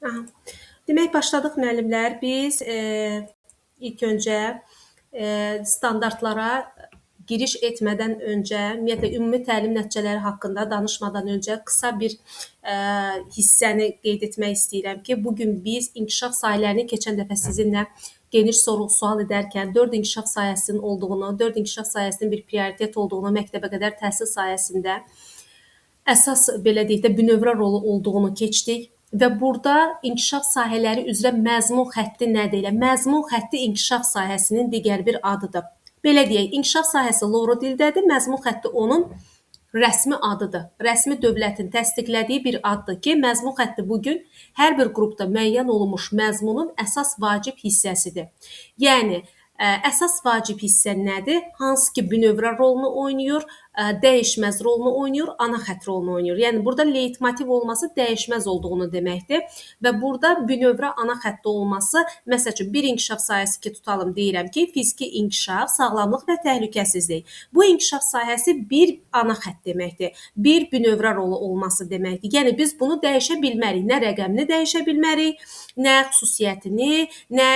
Aha. Demək başladıq müəllimlər. Biz ilk öncə standartlara giriş etmədən öncə, ümumiyyətlə ümumi təlim nəticələri haqqında danışmadan öncə qısa bir hissəni qeyd etmək istəyirəm ki, bu gün biz inkişaf sahələrini keçən dəfə sizinlə geniş sual edərkən 4 inkişaf sahəsinin olduğunu, 4 inkişaf sahəsinin bir prioritet olduğunu, məktəbə qədər təhsil sahəsində əsas belə deyək də bünövrə rolu olduğunu keçdik. Və burada inkişaf sahələri üzrə məzmun xətti nədir? Məzmun xətti inkişaf sahəsinin digər bir adıdır. Belə deyək, inkişaf sahəsi Loro dildədir, məzmun xətti onun rəsmi adıdır. Rəsmi dövlətin təsdiqlədiyi bir addır ki, məzmun xətti bugün hər bir qrupda müəyyən olunmuş məzmunun əsas vacib hissəsidir. Yəni, əsas vacib hissə nədir? Hansı ki, bünövrə rolunu oynayır, dəyişməz rolunu oynayır, ana xətt rolunu oynayır. Yəni, burada leytmotiv olması dəyişməz olduğunu deməkdir. Və burada bünövrə ana xətti olması, məsəl üçün, bir inkişaf sahəsi ki, tutalım, deyirəm ki, fiziki inkişaf, sağlamlıq və təhlükəsizlik. Bu inkişaf sahəsi bir ana xətt deməkdir. Bir bünövrə rolu olması deməkdir. Yəni, biz bunu dəyişə bilmərik. Nə rəqəmini dəyişə bilmərik, nə xüsusiyyətini, nə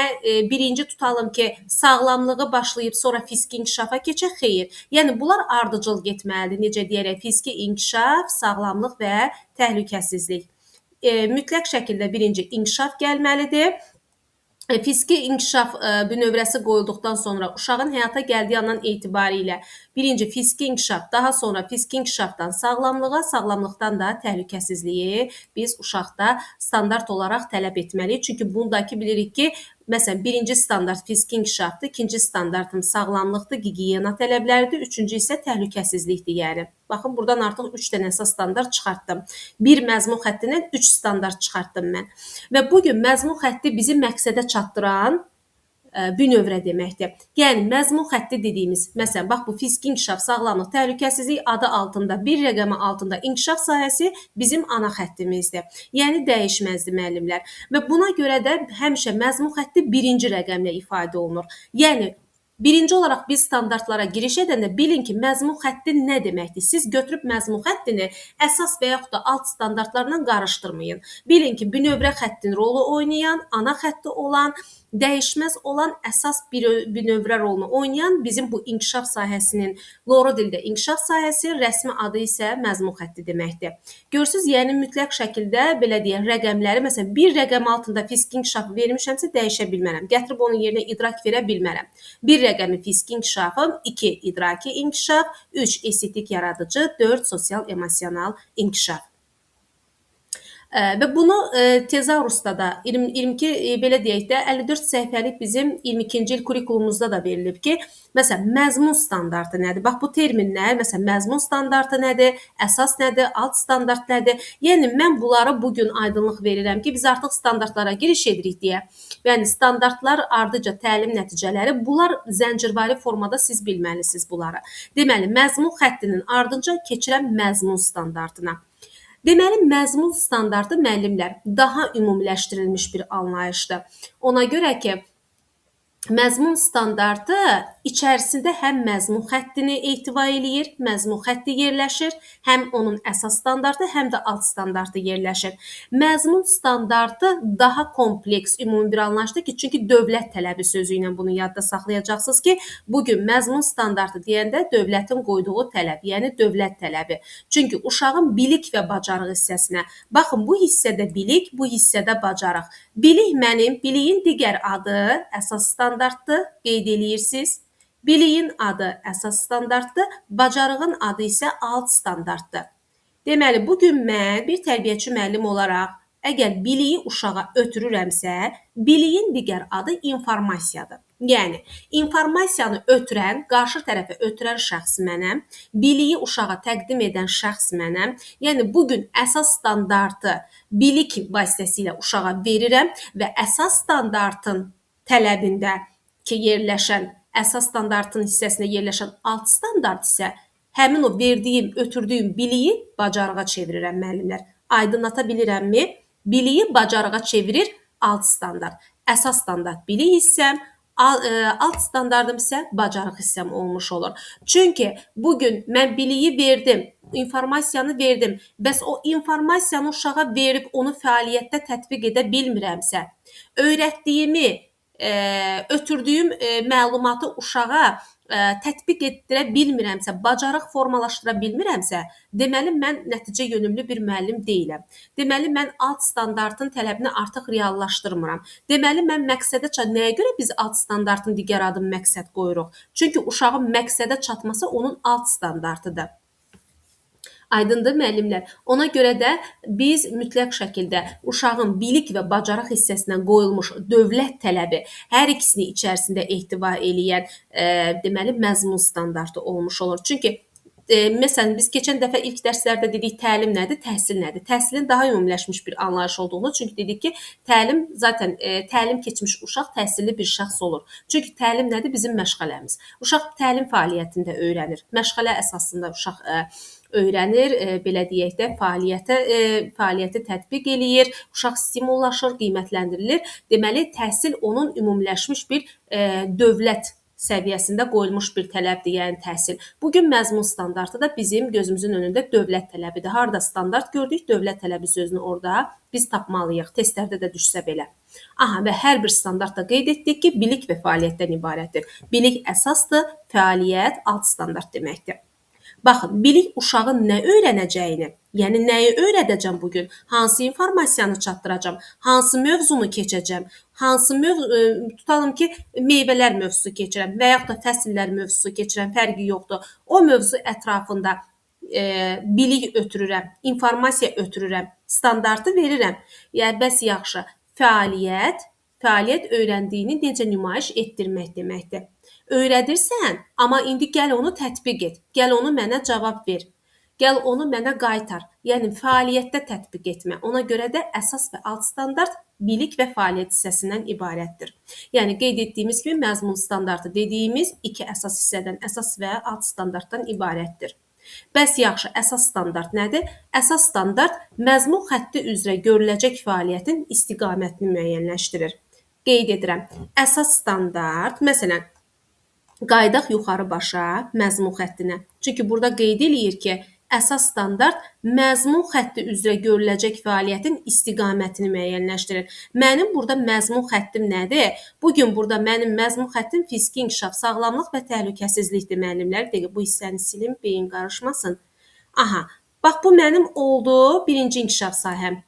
birinci tutalım ki, sağlamlığı başlayıb sonra fiziki inkişafa keçək, xeyr. Yəni, bunlar ardıcıl getməlidir. Necə deyərək, fiziki inkişaf, sağlamlıq və təhlükəsizlik. Mütləq şəkildə birinci inkişaf gəlməlidir. Fiziki inkişaf bünövrəsi qoyulduqdan sonra uşağın həyata gəldiyi andan etibarilə birinci fiziki inkişaf, daha sonra fiziki inkişafdan sağlamlığa, sağlamlıqdan da təhlükəsizliyi biz uşaqda standart olaraq tələb etməliyik. Çünki bundakı bilirik ki, məsələn, birinci standart fiziki inkişafdır, ikinci standartım sağlamlıqdır, gigiyena tələbləridir, üçüncü isə təhlükəsizlikdir. Yəni, baxın, buradan artıq 3 dənə əsas standart çıxartdım. Bir məzmun xəttindən 3 standart çıxartdım mən. Və bugün məzmun xətti bizi məqsədə çatdıran bünövrə deməkdir. Yəni, məzmun xətti dediyimiz, məsələn, bax, bu fiziki inkişaf, sağlamlıq, təhlükəsizlik adı altında, bir rəqəmi altında inkişaf sahəsi bizim ana xəttimizdir. Yəni, dəyişməzdir müəllimlər. Və buna görə də həmişə məzmun xətti birinci rəqəmlə ifadə olunur. Yəni, birinci olaraq biz standartlara giriş edəndə bilin ki, məzmun xətti nə deməkdir? Siz götürüb məzmun xəttini əsas və yaxud da alt standartlarla qarışdırmayın. Bilin ki, bünövrə xəttin rolu oynayan, ana xətti olan, dəyişməz olan əsas bir bünövrə rolunu oynayan bizim bu inkişaf sahəsinin Loro dildə inkişaf sahəsi, rəsmi adı isə məzmun xətti deməkdir. Görürsünüz, yəni mütləq şəkildə belə deyək, rəqəmləri, məsələn, bir rəqəm altında fiziki inkişafı vermişəmsə dəyişə bilmərəm. Gətirib onun yerinə idrak verə bilmərəm. Bir rəqəmi fiziki inkişafım, 2 idraki inkişaf, 3 estetik yaradıcı, 4 sosial-emosional inkişaf. Və bunu tezaurusda da 22 belə deyək də 54 səhifəlik bizim 22-ci il kurikulumumuzda da verilib ki, məsələn, məzmun standartı nədir? Bax, bu terminlər, məsələn, məzmun standartı nədir? Əsas nədir? Alt standart nədir? Yəni, mən bunları bugün aydınlıq verirəm ki, biz artıq standartlara giriş edirik deyə. Yəni, standartlar ardıca təlim nəticələri, bunlar zəncirvari formada siz bilməlisiniz bunları. Deməli, məzmun xəttinin ardınca keçirəm məzmun standartına. Deməli, məzmun standartı müəllimlər daha ümumiləşdirilmiş bir anlayışdır. Ona görə ki, məzmun standartı içərisində həm məzmun xəttini ehtiva eləyir, məzmun xətti yerləşir, həm onun əsas standartı, həm də alt standartı yerləşir. Məzmun standartı daha kompleks, ümumi bir anlayışdır ki, çünki dövlət tələbi sözü ilə bunu yadda saxlayacaqsınız ki, bugün məzmun standartı deyəndə dövlətin qoyduğu tələb, yəni dövlət tələbi. Çünki uşağın bilik və bacarıq hissəsinə, baxın, bu hissədə bilik, bu hissədə bacarıq. Bilik mənim, biliyin digər adı əsas standartdır, qeyd eləyirsiniz. Biliyin adı əsas standartdır, bacarığın adı isə alt standartdır. Deməli, bugün mən bir tərbiyəçi müəllim olaraq, əgər biliyi uşağa ötürürəmsə, biliyin digər adı informasiyadır. Yəni, informasiyanı ötürən, qarşı tərəfə ötürən şəxs mənəm, biliyi uşağa təqdim edən şəxs mənəm. Yəni, bugün əsas standartı bilik vasitəsilə uşağa verirəm və əsas standartın tələbində ki, yerləşən, əsas standartın hissəsində yerləşən alt standart isə həmin o verdiyim, ötürdüyüm biliyi bacarığa çevirirəm müəllimlər. Aydınlata bilirəmmi? Biliyi bacarığa çevirir alt standart. Əsas standart bilik hissəm, alt standardım isə bacarıq hissəm olmuş olur. Çünki bugün mən biliyi verdim, informasiyanı verdim. Bəs o informasiyanı uşağa verib onu fəaliyyətdə tətbiq edə bilmirəmsə, öyrətdiyimi, ötürdüyüm məlumatı uşağa tətbiq etdirə bilmirəmsə, bacarıq formalaşdıra bilmirəmsə, deməli mən nəticə yönümlü bir müəllim deyiləm. Deməli mən alt standartın tələbini artıq reallaşdırmıram. Deməli mən məqsədə nəyə görə biz alt standartın digər adı məqsəd qoyuruq? Çünki uşağın məqsədə çatması onun alt standartıdır. Aydındır müəllimlər. Ona görə də biz mütləq şəkildə uşağın bilik və bacarıq hissəsinə qoyulmuş dövlət tələbi hər ikisini içərisində ehtiva eləyən deməli məzmun standartı olmuş olur. Çünki məsələn biz keçən dəfə ilk dərslərdə dedik təlim nədir, təhsil nədir? Təhsilin daha ümumiləşmiş bir anlayış olduğunu, çünki dedik ki, təlim zaten təlim keçmiş uşaq təhsilli bir şəxs olur. Çünki təlim nədir? Bizim məşğələmiz. Uşaq təlim fəaliyyətində öyrənir. Məşğələ əsasında uşaq öyrənir, belə deyək də, fəaliyyəti tətbiq eləyir, uşaq stimullaşır, qiymətləndirilir. Deməli, təhsil onun ümumiləşmiş bir dövlət səviyyəsində qoyulmuş bir tələbdir, yəni təhsil. Bugün məzmun standartı da bizim gözümüzün önündə dövlət tələbidir. Harda standart gördük, dövlət tələbi sözünü orada biz tapmalıyıq. Testlərdə də düşsə belə. Aha, və hər bir standartda qeyd etdik ki, bilik və fəaliyyətdən ibarətdir. Bilik əsasdır, fəaliyyət alt standart deməkdir. Baxın, bilik uşağın nə öyrənəcəyini, yəni nəyi öyrədəcəm bugün, hansı informasiyanı çatdıracam, hansı mövzunu keçəcəm, tutalım ki, meyvələr mövzusu keçirəm və yaxud da fəsillər mövzusu keçirəm, fərqi yoxdur. O mövzu ətrafında bilik ötürürəm, informasiya ötürürəm, standartı verirəm. Yəni, bəs yaxşı, fəaliyyət öyrəndiyini necə nümayiş etdirmək deməkdir. Öyrədirsən, amma indi gəl onu tətbiq et. Gəl onu mənə cavab ver. Gəl onu mənə qaytar. Yəni fəaliyyətdə tətbiq etmə. Ona görə də əsas və alt standart bilik və fəaliyyət hissəsindən ibarətdir. Yəni qeyd etdiyimiz kimi məzmun standartı dediyimiz iki əsas hissədən, əsas və alt standartdan ibarətdir. Bəs yaxşı, əsas standart nədir? Əsas standart məzmun xətti üzrə görüləcək fəaliyyətin istiqamətini müəyyənləşdirir. Qeyd edirəm. Əsas standart, məsələn, qaydaq yuxarı başa məzmun xəttinə. Çünki burada qeyd eləyir ki, əsas standart məzmun xətti üzrə görüləcək fəaliyyətin istiqamətini müəyyənləşdirir. Mənim burada məzmun xəttim nədir? Bugün burada mənim məzmun xəttim fiziki inkişaf, sağlamlıq və təhlükəsizlikdir müəllimlər. Bu hissəni silim, beyin qarışmasın. Aha, bax bu mənim oldu birinci inkişaf sahəm.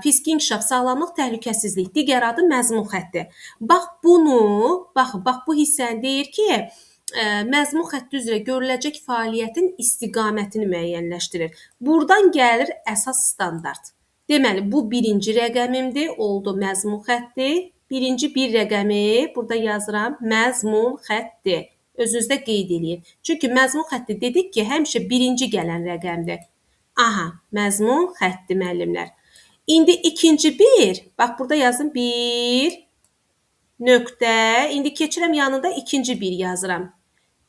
Fiziki inkişaf, sağlamlıq, təhlükəsizlik, digər adı məzmun xətti. Bax bu hissəni deyir ki, məzmun xətti üzrə görüləcək fəaliyyətin istiqamətini müəyyənləşdirir. Buradan gəlir əsas standart. Deməli, bu birinci rəqəmimdir, oldu məzmun xətti. Birinci bir rəqəmi, burada yazıram, məzmun xətti. Özünüzdə qeyd edin. Çünki məzmun xətti dedik ki, həmişə birinci gələn rəqəmdir. Aha, məzmun xətti müəllimlər. İndi ikinci bir, bax burada yazın bir nöqtə, indi keçirəm yanında ikinci bir yazıram.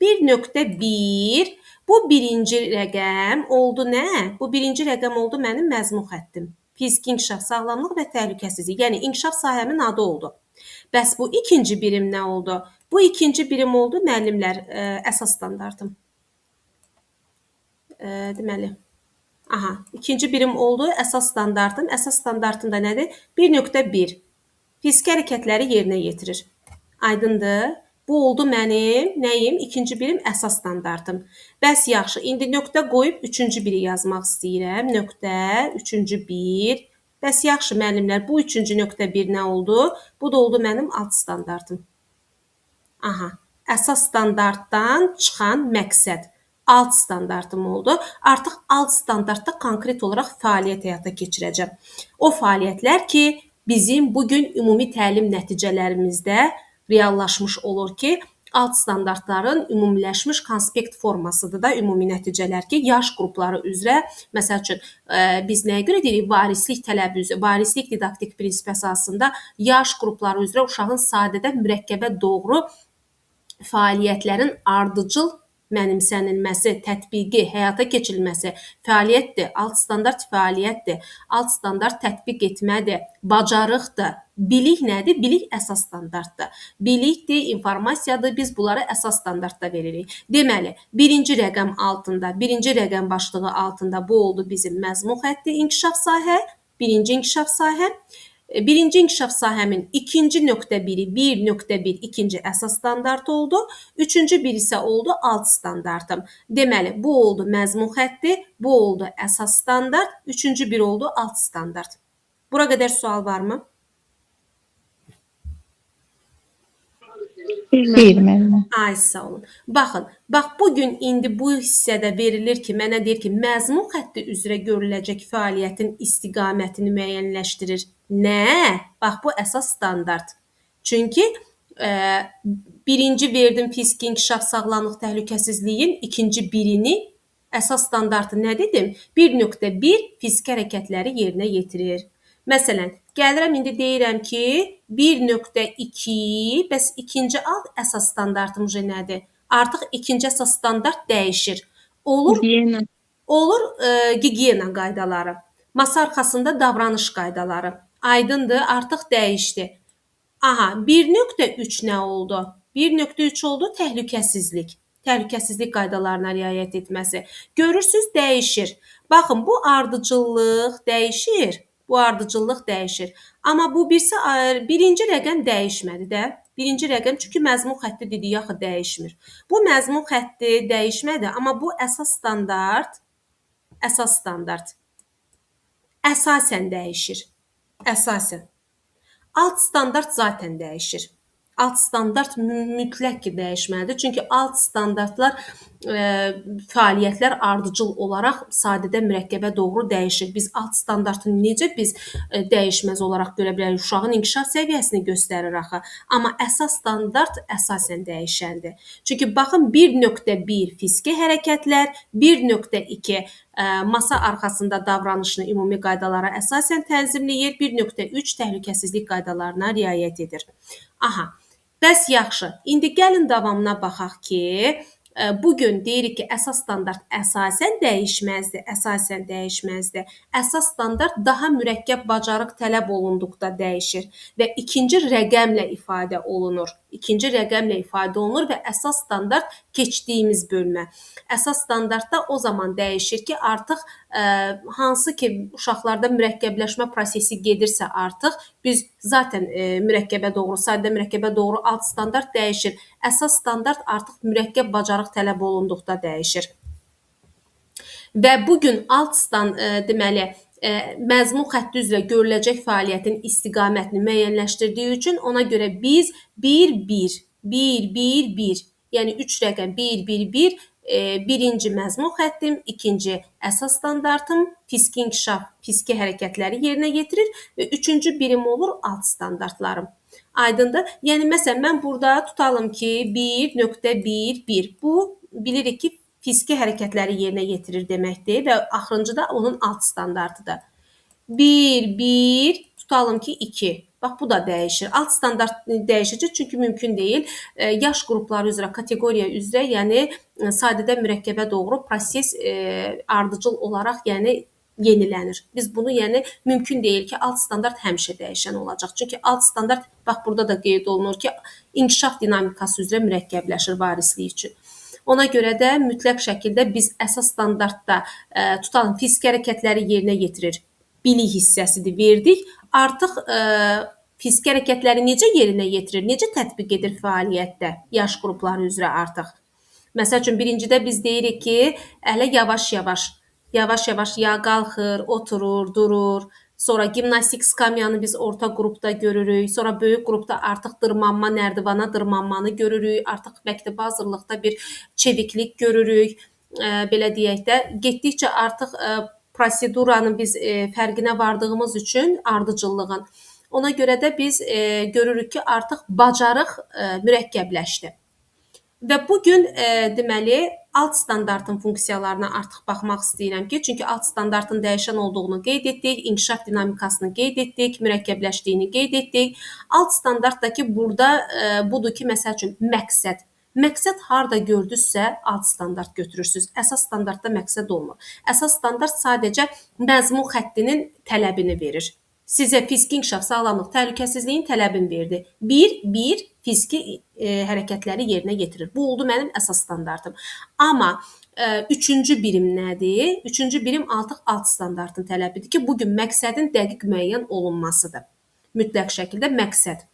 1.1, bu birinci rəqəm oldu nə? Bu birinci rəqəm oldu mənim məzmun xəttim. Fiziki inkişaf, sağlamlıq və təhlükəsizlik, yəni inkişaf sahəmin adı oldu. Bəs bu ikinci birim nə oldu? Bu ikinci birim oldu müəllimlər, əsas standartım. Deməli, aha, ikinci birim oldu, əsas standartım. Əsas standartım da nədir? 1.1. Fiziki hərəkətləri yerinə yetirir. Aydındır? Bu oldu mənim nəyim? İkinci birim əsas standartım. Bəs yaxşı, indi nöqtə qoyub üçüncü biri yazmaq istəyirəm. Nöqtə, üçüncü bir. Bəs yaxşı müəllimlər, bu üçüncü nöqtə bir nə oldu? Bu da oldu mənim alt standartım. Aha, əsas standartdan çıxan məqsəd. Alt standartım oldu. Artıq alt standartda konkret olaraq fəaliyyət həyata keçirəcəm. O fəaliyyətlər ki, bizim bugün ümumi təlim nəticələrimizdə reallaşmış olur ki, alt standartların ümumiləşmiş konspekt formasıdır da ümumi nəticələr ki, yaş qrupları üzrə, məsəl üçün, biz nəyə görə deyirik? Varislik tələbi üzrə, varislik didaktik prinsip əsasında yaş qrupları üzrə uşağın sadədən mürəkkəbə doğru fəaliyyətlərin ardıcıl mənimsənilməsi, tətbiqi, həyata keçirilməsi fəaliyyətdir, alt standart fəaliyyətdir, alt standart tətbiq etmədir, bacarıqdır. Bilik nədir? Bilik əsas standartdır. Bilikdir, informasiyadır. Biz bunları əsas standartda veririk. Deməli, birinci rəqəm altında, birinci rəqəm başlığı altında bu oldu bizim məzmun xətti inkişaf sahə, birinci inkişaf sahə. Birinci inkişaf sahəmin ikinci nöqtə biri 1.1 ikinci əsas standart oldu. Üçüncü bir isə oldu alt standartım. Deməli, bu oldu məzmun xətti, bu oldu əsas standart, üçüncü bir oldu alt standart. Bura qədər sual varmı? Xeyr, müəllimə. Ay sağ olun. Baxın, bax bugün indi bu hissədə verilir ki, mənə deyir ki, məzmun xətti üzrə görüləcək fəaliyyətin istiqamətini müəyyənləşdirir. Nə? Bax bu əsas standart. Çünki birinci verdim fiziki inkişaf sağlamlıq təhlükəsizliyin ikinci birini əsas standartı nə dedim? 1.1 fiziki hərəkətləri yerinə yetirir. Məsələn, gəlirəm indi deyirəm ki, 1.2 bəs ikinci alt əsas standartım nədir? Artıq ikinci əsas standart dəyişir. Olur gigiyena qaydaları, masa arxasında davranış qaydaları. Aydındır, artıq dəyişdi. Aha, 1.3 nə oldu? 1.3 oldu təhlükəsizlik. Təhlükəsizlik qaydalarına riayət etməsi. Görürsüz, dəyişir. Baxın, bu ardıcıllıq dəyişir. Bu ardıcıllıq dəyişir. Amma bu birinci rəqəm dəyişmədi də. Birinci rəqəm çünki məzmun xətti dedik, yaxı dəyişmir. Bu məzmun xətti dəyişmədi, amma bu əsas standart əsasən dəyişir. Əsasən. Alt standart zaten dəyişir. Alt standart mütləq ki, dəyişməlidir. Çünki alt standartlar fəaliyyətlər ardıcıl olaraq sadədə mürəkkəbə doğru dəyişir. Biz alt standartını necə dəyişməz olaraq görə bilərik? Uşağın inkişaf səviyyəsini göstərir axı. Amma əsas standart əsasən dəyişəndir. Çünki baxın 1.1 fiziki hərəkətlər, 1.2 masa arxasında davranışını ümumi qaydalara əsasən tənzimləyir, 1.3 təhlükəsizlik qaydalarına riayət edir. Aha, bəs yaxşı. İndi gəlin davamına baxaq ki, bugün deyirik ki, əsas standart əsasən dəyişməzdir, əsasən dəyişməzdir. Əsas standart daha mürəkkəb bacarıq tələb olunduqda dəyişir və ikinci rəqəmlə ifadə olunur. İkinci rəqəmlə ifadə olunur və əsas standart keçdiyimiz bölmə. Əsas standartda o zaman dəyişir ki, artıq hansı ki uşaqlarda mürəkkəbləşmə prosesi gedirsə artıq biz zaten mürəkkəbə doğru, sadə mürəkkəbə doğru alt standart dəyişir. Əsas standart artıq mürəkkəb bacarıq tələb olunduqda dəyişir. Və bugün deməli məzmun xətti üzrə görüləcək fəaliyyətin istiqamətini müəyyənləşdirdiyi üçün ona görə biz 1-1, yəni 3 rəqəm 1-1-1 birinci məzmun xəttim, ikinci əsas standartım, fiziki inkişaf, fiziki hərəkətləri yerinə yetirir və üçüncü birim olur alt standartlarım. Aydındır? Yəni, məsələn, mən burada tutalım ki, 1.1.1 bu bilirik ki, fiziki hərəkətləri yerinə yetirir deməkdir və axırıncı da onun alt standartıdır. 1, tutalım ki, 2. Bax, bu da dəyişir. Alt standart dəyişəcək, çünki mümkün deyil. Yaş qrupları üzrə, kateqoriya üzrə, yəni sadədə mürəkkəbə doğru proses ardıcıl olaraq, yəni yenilənir. Biz bunu, yəni mümkün deyil ki, alt standart həmişə dəyişən olacaq. Çünki alt standart, bax burada da qeyd olunur ki, inkişaf dinamikası üzrə mürəkkəbləşir varislik üçün. Ona görə də mütləq şəkildə biz əsas standartda tutalım fiziki hərəkətləri yerinə yetirir. Bilik hissəsidir, verdik. Artıq fiziki hərəkətləri necə yerinə yetirir, necə tətbiq edir fəaliyyətdə yaş qrupları üzrə artıq? Məsəl üçün, birincidə biz deyirik ki, hələ yavaş-yavaş ya qalxır, oturur, durur. Sonra gimnastik skamyanı biz orta qrupda görürük. Sonra böyük qrupda artıq dırmanma, nərdivana dırmanmanı görürük. Artıq məktəbə hazırlıqda bir çeviklik görürük. Belə deyək də, getdikcə artıq proseduranın biz fərqinə vardığımız üçün ardıcıllığın. Ona görə də biz görürük ki, artıq bacarıq mürəkkəbləşdi. Və bugün deməli alt standartın funksiyalarına artıq baxmaq istəyirəm ki, çünki alt standartın dəyişən olduğunu qeyd etdik, inkişaf dinamikasını qeyd etdik, mürəkkəbləşdiyini qeyd etdik. Alt standartdakı burada budur ki, məsəl üçün məqsəd. Məqsəd harda gördünüzsə, alt standart götürürsüz. Əsas standartda məqsəd olmur. Əsas standart sadəcə məzmun xəttinin tələbini verir. Sizə fiziki inkişaf, sağlamlıq, təhlükəsizliyin tələbini verdi. Bir fiziki hərəkətləri yerinə yetirir. Bu oldu mənim əsas standartım. Amma üçüncü birim nədir? Üçüncü birim artıq alt standartın tələbidir ki, bugün məqsədin dəqiq müəyyən olunmasıdır. Mütləq şəkildə məqsəd.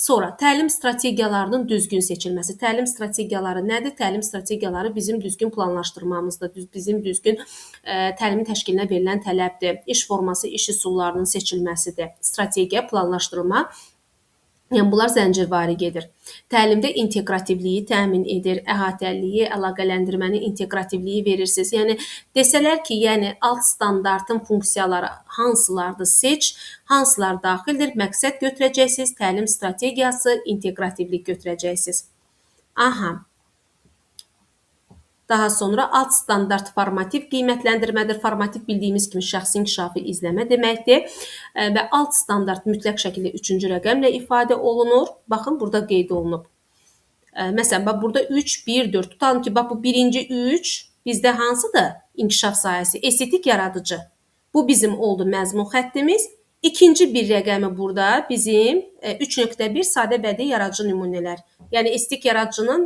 Sonra təlim strategiyalarının düzgün seçilməsi. Təlim strategiyaları nədir? Təlim strategiyaları bizim düzgün planlaşdırmamızdır, bizim düzgün təlimin təşkilinə verilən tələbdir. İş forması, iş üsullarının seçilməsidir. Strategiya, planlaşdırma. Yəni bunlar zəncirvari gedir. Təlimdə inteqrativliyi təmin edir, əhatəliliyi, əlaqələndirməni, inteqrativliyi verirsiniz. Yəni desələr ki, yəni alt standartın funksiyaları hansılardır seç, hansılar daxildir, məqsəd götürəcəksiniz, təlim strategiyası, inteqrativlik götürəcəksiniz. Aha. Daha sonra alt standart formativ qiymətləndirmədir. Formativ bildiyimiz kimi şəxsi inkişafı izləmə deməkdir. Və alt standart mütləq şəkildə 3-cü rəqəmlə ifadə olunur. Baxın, burada qeyd olunub. Məsələn, bax burada 3, 1, 4. Tutalım ki, bax bu birinci 3 bizdə hansıdır? İnkişaf sahəsi, estetik yaradıcı. Bu bizim oldu məzmun xəttimiz. İkinci bir rəqəmi burada bizim 3.1 sadə bədii yaradıcı nümunələr. Yəni estetik yaradıcının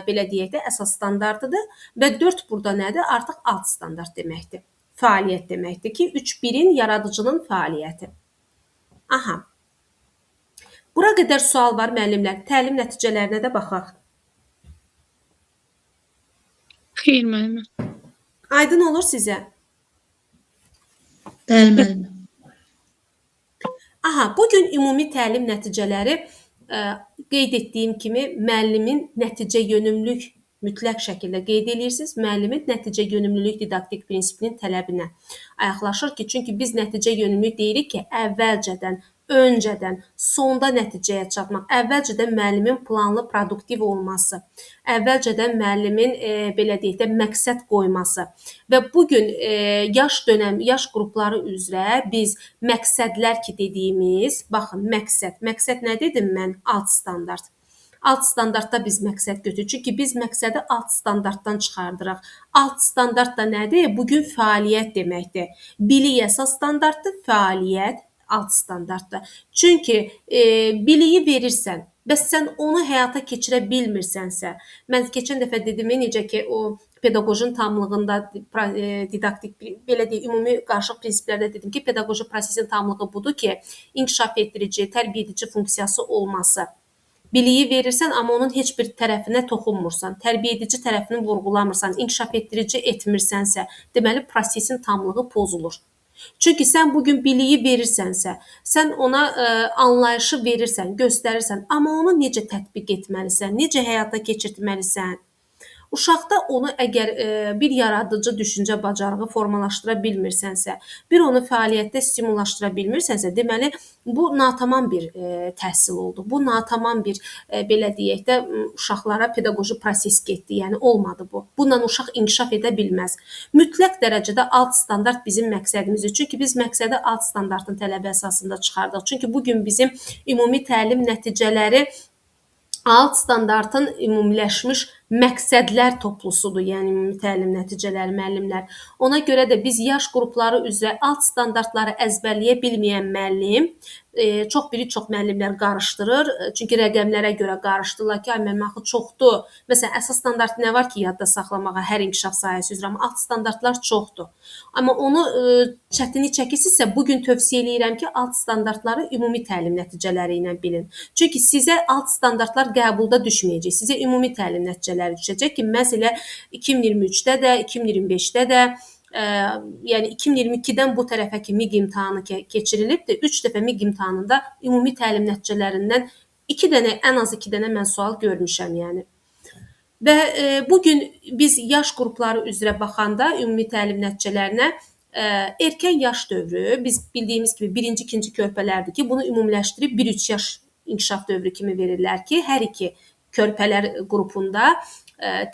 belə deyək də əsas standartıdır və 4 burada nədir? Artıq alt standart deməkdir. Fəaliyyət deməkdir ki, 3.1-in yaradıcının fəaliyyəti. Aha. Bura qədər sual var müəllimlər. Təlim nəticələrinə də baxaq. Xeyr müəllimə. Aydın olur sizə? Bəli, müəllimə. Aha, bugün ümumi təlim nəticələri qeyd etdiyim kimi müəllimin nəticə yönümlülük mütləq şəkildə qeyd edirsiniz. Müəllimin nəticə yönümlülük didaktik prinsipinin tələbinə ayaqlaşır ki, çünki biz nəticə yönümlülük deyirik ki, öncədən, sonda nəticəyə çatmaq, əvvəlcədən müəllimin planlı, produktiv olması, əvvəlcədən müəllimin belə deyək də məqsəd qoyması və bugün yaş qrupları üzrə biz məqsədlər ki dediyimiz, baxın məqsəd nə dedim mən? Alt standart. Alt standartda biz məqsəd götürürük. Çünki biz məqsədi alt standartdan çıxardırıq. Alt standart da nədir? Bugün fəaliyyət deməkdir. Bilik əsas standartdır, fəaliyyət alt standartdır. Çünki biliyi verirsən, bəs sən onu həyata keçirə bilmirsənsə, mən keçən dəfə dedim, necə ki o pedaqojun tamlığında didaktik, belə deyək, ümumi qarşılıq prinsiplərdə dedim ki, pedaqoji prosesin tamlığı budur ki, inkişaf etdirici, tərbiyə edici funksiyası olması. Biliyi verirsən, amma onun heç bir tərəfinə toxunmursan, tərbiyə edici tərəfini vurğulamırsan, inkişaf etdirici etmirsənsə, deməli prosesin tamlığı pozulur. Çünki sən bugün biliyi verirsənsə, sən ona anlayışı verirsən, göstərirsən, amma onu necə tətbiq etməlisən, necə həyata keçirtməlisən? Uşaqda onu əgər bir yaradıcı düşüncə bacarığı formalaşdıra bilmirsənsə, bir onu fəaliyyətdə stimullaşdıra bilmirsənsə, deməli bu natamam bir təhsil oldu. Bu natamam bir belə deyək də uşaqlara pedaqoji proses getdi. Yəni olmadı bu. Bununla uşaq inkişaf edə bilməz. Mütləq dərəcədə alt standart bizim məqsədimizdir. Çünki biz məqsədi alt standartın tələbi əsasında çıxardıq. Çünki bu gün bizim ümumi təlim nəticələri alt standartın ümumiləşmiş məqsədlər toplusudur, yəni ümumi təlim nəticələri müəllimlər. Ona görə də biz yaş qrupları üzrə alt standartları əzbərləyə bilməyən müəllim, çox müəllimlər qarışdırır. Çünki rəqəmlərə görə qarışdırırlar ki, ay müəllim axı çoxdur. Məsələn, əsas standart nə var ki, yadda saxlamağa hər inkişaf sahəsi üzrə, amma alt standartlar çoxdur. Amma onu çətinlik çəkirsinizsə, bugün tövsiyə edirəm ki, alt standartları ümumi təlim nəticələri ilə bilin. Çünki sizə alt standartlar qəbulda düşməyəcək. Sizə ümumi təlim nəticələri düşəcək ki, məhz elə 2023-də də, 2025-də də, yəni 2022-dən bu tərəfə ki MİQ imtahanı keçirilibdir. 3 dəfə MİQ imtahanında ümumi təlim nəticələrindən 2 dənə, ən az 2 dənə mən sual görmüşəm, yəni. Və bugün biz yaş qrupları üzrə baxanda ümumi təlim nəticələrinə erkən yaş dövrü, biz bildiyimiz kimi 1-ci, 2-ci körpələrdir ki, bunu ümumiləşdirib 1-3 yaş inkişaf dövrü kimi verirlər ki, hər iki körpələr qrupunda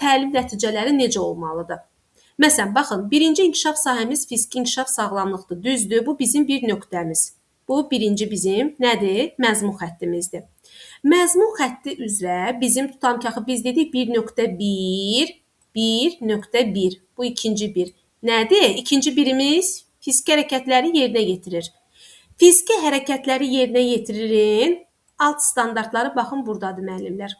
təlim nəticələri necə olmalıdır? Məsələn, baxın, birinci inkişaf sahəmiz fiziki inkişaf sağlamlıqdır, düzdür, bu bizim bir nöqtəmiz. Bu birinci bizim nədir? Məzmun xəttimizdir. Məzmun xətti üzrə bizim tutam ki, axı biz dedik 1.1, 1.1. Bu ikinci bir. Nədir? İkinci birimiz fiziki hərəkətləri yerinə yetirir. Fiziki hərəkətləri yerinə yetiririn alt standartları baxın buradadır müəllimlər.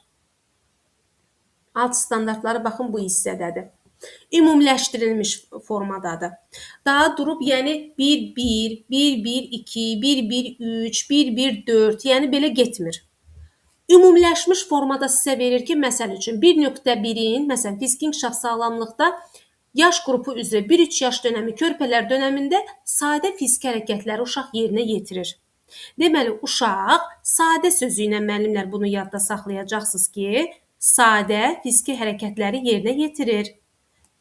Alt standartları baxın bu hissədədir. Ümumiləşdirilmiş formadadır. Daha durub, yəni 1-1, 1-1-2, 1-1-3, 1-1-4, yəni belə getmir. Ümumiləşmiş formada sizə verir ki, məsəl üçün 1.1-in, məsələn, fiziki inkişaf sağlamlıqda yaş qrupu üzrə 1-3 yaş dönəmi, körpələr dönəmində sadə fiziki hərəkətləri uşaq yerinə yetirir. Deməli, uşaq sadə sözü ilə müəllimlər bunu yadda saxlayacaqsınız ki, sadə fiziki hərəkətləri yerinə yetirir.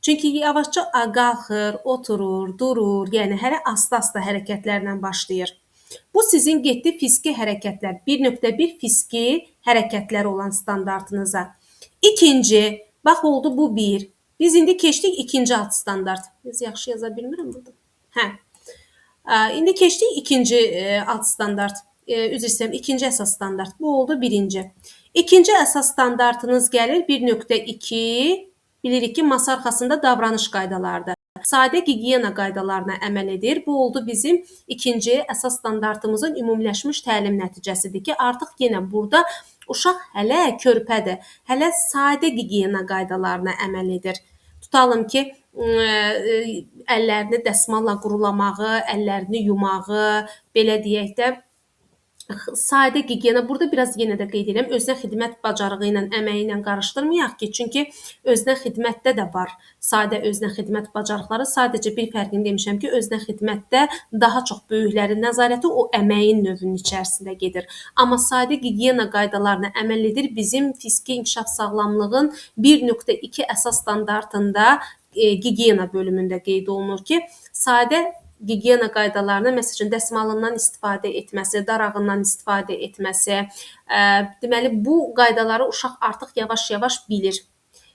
Çünki yavaşca qalxır, oturur, durur, yəni hələ asta-asta hərəkətlərlə başlayır. Bu sizin getdi fiziki hərəkətlər, 1.1 fiziki hərəkətlər olan standartınıza. İkinci, bax oldu bu bir. Biz indi keçdik ikinci alt standart. Biz yaxşı yaza bilmirəm burada. Hə. İndi keçdik ikinci alt standart. Üzr istəyirəm, ikinci əsas standart. Bu oldu birinci. İkinci əsas standartınız gəlir 1.2. Bilirik ki, masa arxasında davranış qaydalarıdır. Sadə gigiyena qaydalarına əməl edir. Bu oldu bizim ikinci əsas standartımızın ümumiləşmiş təlim nəticəsidir ki, artıq yenə burada uşaq hələ körpədir. Hələ sadə gigiyena qaydalarına əməl edir. Tutalım ki, əllərini dəsmalla qurulamağı, əllərini yumağı, belə deyək də, sadə gigiyena, burada biraz yenə də qeyd edirəm, özünə xidmət bacarığı ilə, əməyi ilə qarışdırmayaq ki, çünki özünə xidmətdə də var sadə özünə xidmət bacarıqları. Sadəcə bir fərqini demişəm ki, özünə xidmətdə daha çox böyüklərin nəzarəti o əməyin növünün içərisində gedir. Amma sadə gigiyena qaydalarına əməl edir bizim fiziki inkişaf sağlamlığın 1.2 əsas standartında gigiyena bölümündə qeyd olunur ki, sadə gigiyena qaydalarına, məsəl üçün dəsmalından istifadə etməsi, darağından istifadə etməsi, deməli bu qaydaları uşaq artıq yavaş-yavaş bilir.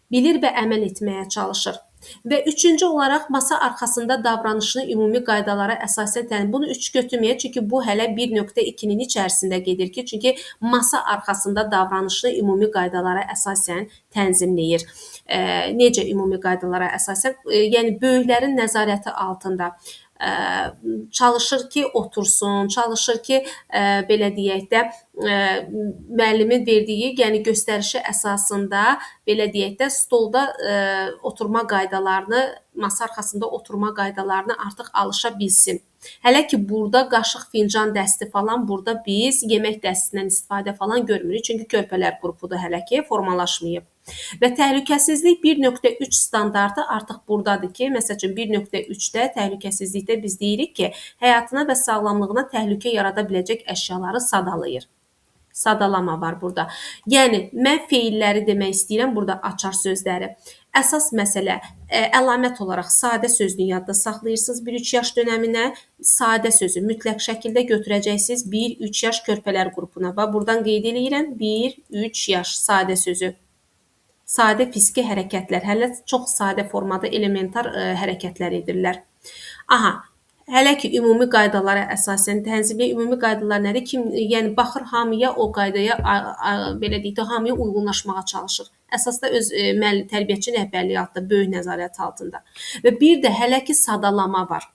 Bilir və əməl etməyə çalışır. Və üçüncü olaraq masa arxasında davranışını ümumi qaydalara əsasən, bunu 3 götürməyək, çünki bu hələ 1.2-nin içərisində gedir ki, çünki masa arxasında davranışını ümumi qaydalara əsasən tənzimləyir. Necə ümumi qaydalara əsasən? Yəni böyüklərin nəzarəti altında çalışır ki, otursun, çalışır ki, belə deyək də, müəllimin verdiyi, yəni göstərişi əsasında, belə deyək də, stolda oturma qaydalarını, masa arxasında oturma qaydalarını artıq alışa bilsin. Hələ ki, burada qaşıq, fincan dəsti falan, burada biz yemək dəstindən istifadə falan görmürük, çünki körpələr qrupudur hələ ki, formalaşmayıb. Və təhlükəsizlik 1.3 standartı artıq buradadır ki, məsəl üçün 1.3-də təhlükəsizlikdə biz deyirik ki, həyatına və sağlamlığına təhlükə yarada biləcək əşyaları sadalayır. Sadalama var burada. Yəni, mən feilləri demək istəyirəm, burada açar sözləri. Əsas məsələ, əlamət olaraq sadə sözünü yadda saxlayırsınız 1-3 yaş dönəminə, sadə sözü mütləq şəkildə götürəcəksiniz 1-3 yaş körpələr qrupuna. Və buradan qeyd edirəm 1-3 yaş sadə sözü. Sadə fiziki hərəkətlər, hələ çox sadə formada elementar hərəkətlər edirlər. Aha, hələ ki, ümumi qaydalara əsasən tənzimli ümumi qaydalar nədir? Yəni, baxır hamıya o qaydaya, belə deyək də, hamıya uyğunlaşmağa çalışır. Əsasda öz tərbiyəçi rəhbərliyi altında, böyük nəzarət altında. Və bir də hələ ki, sadalama var.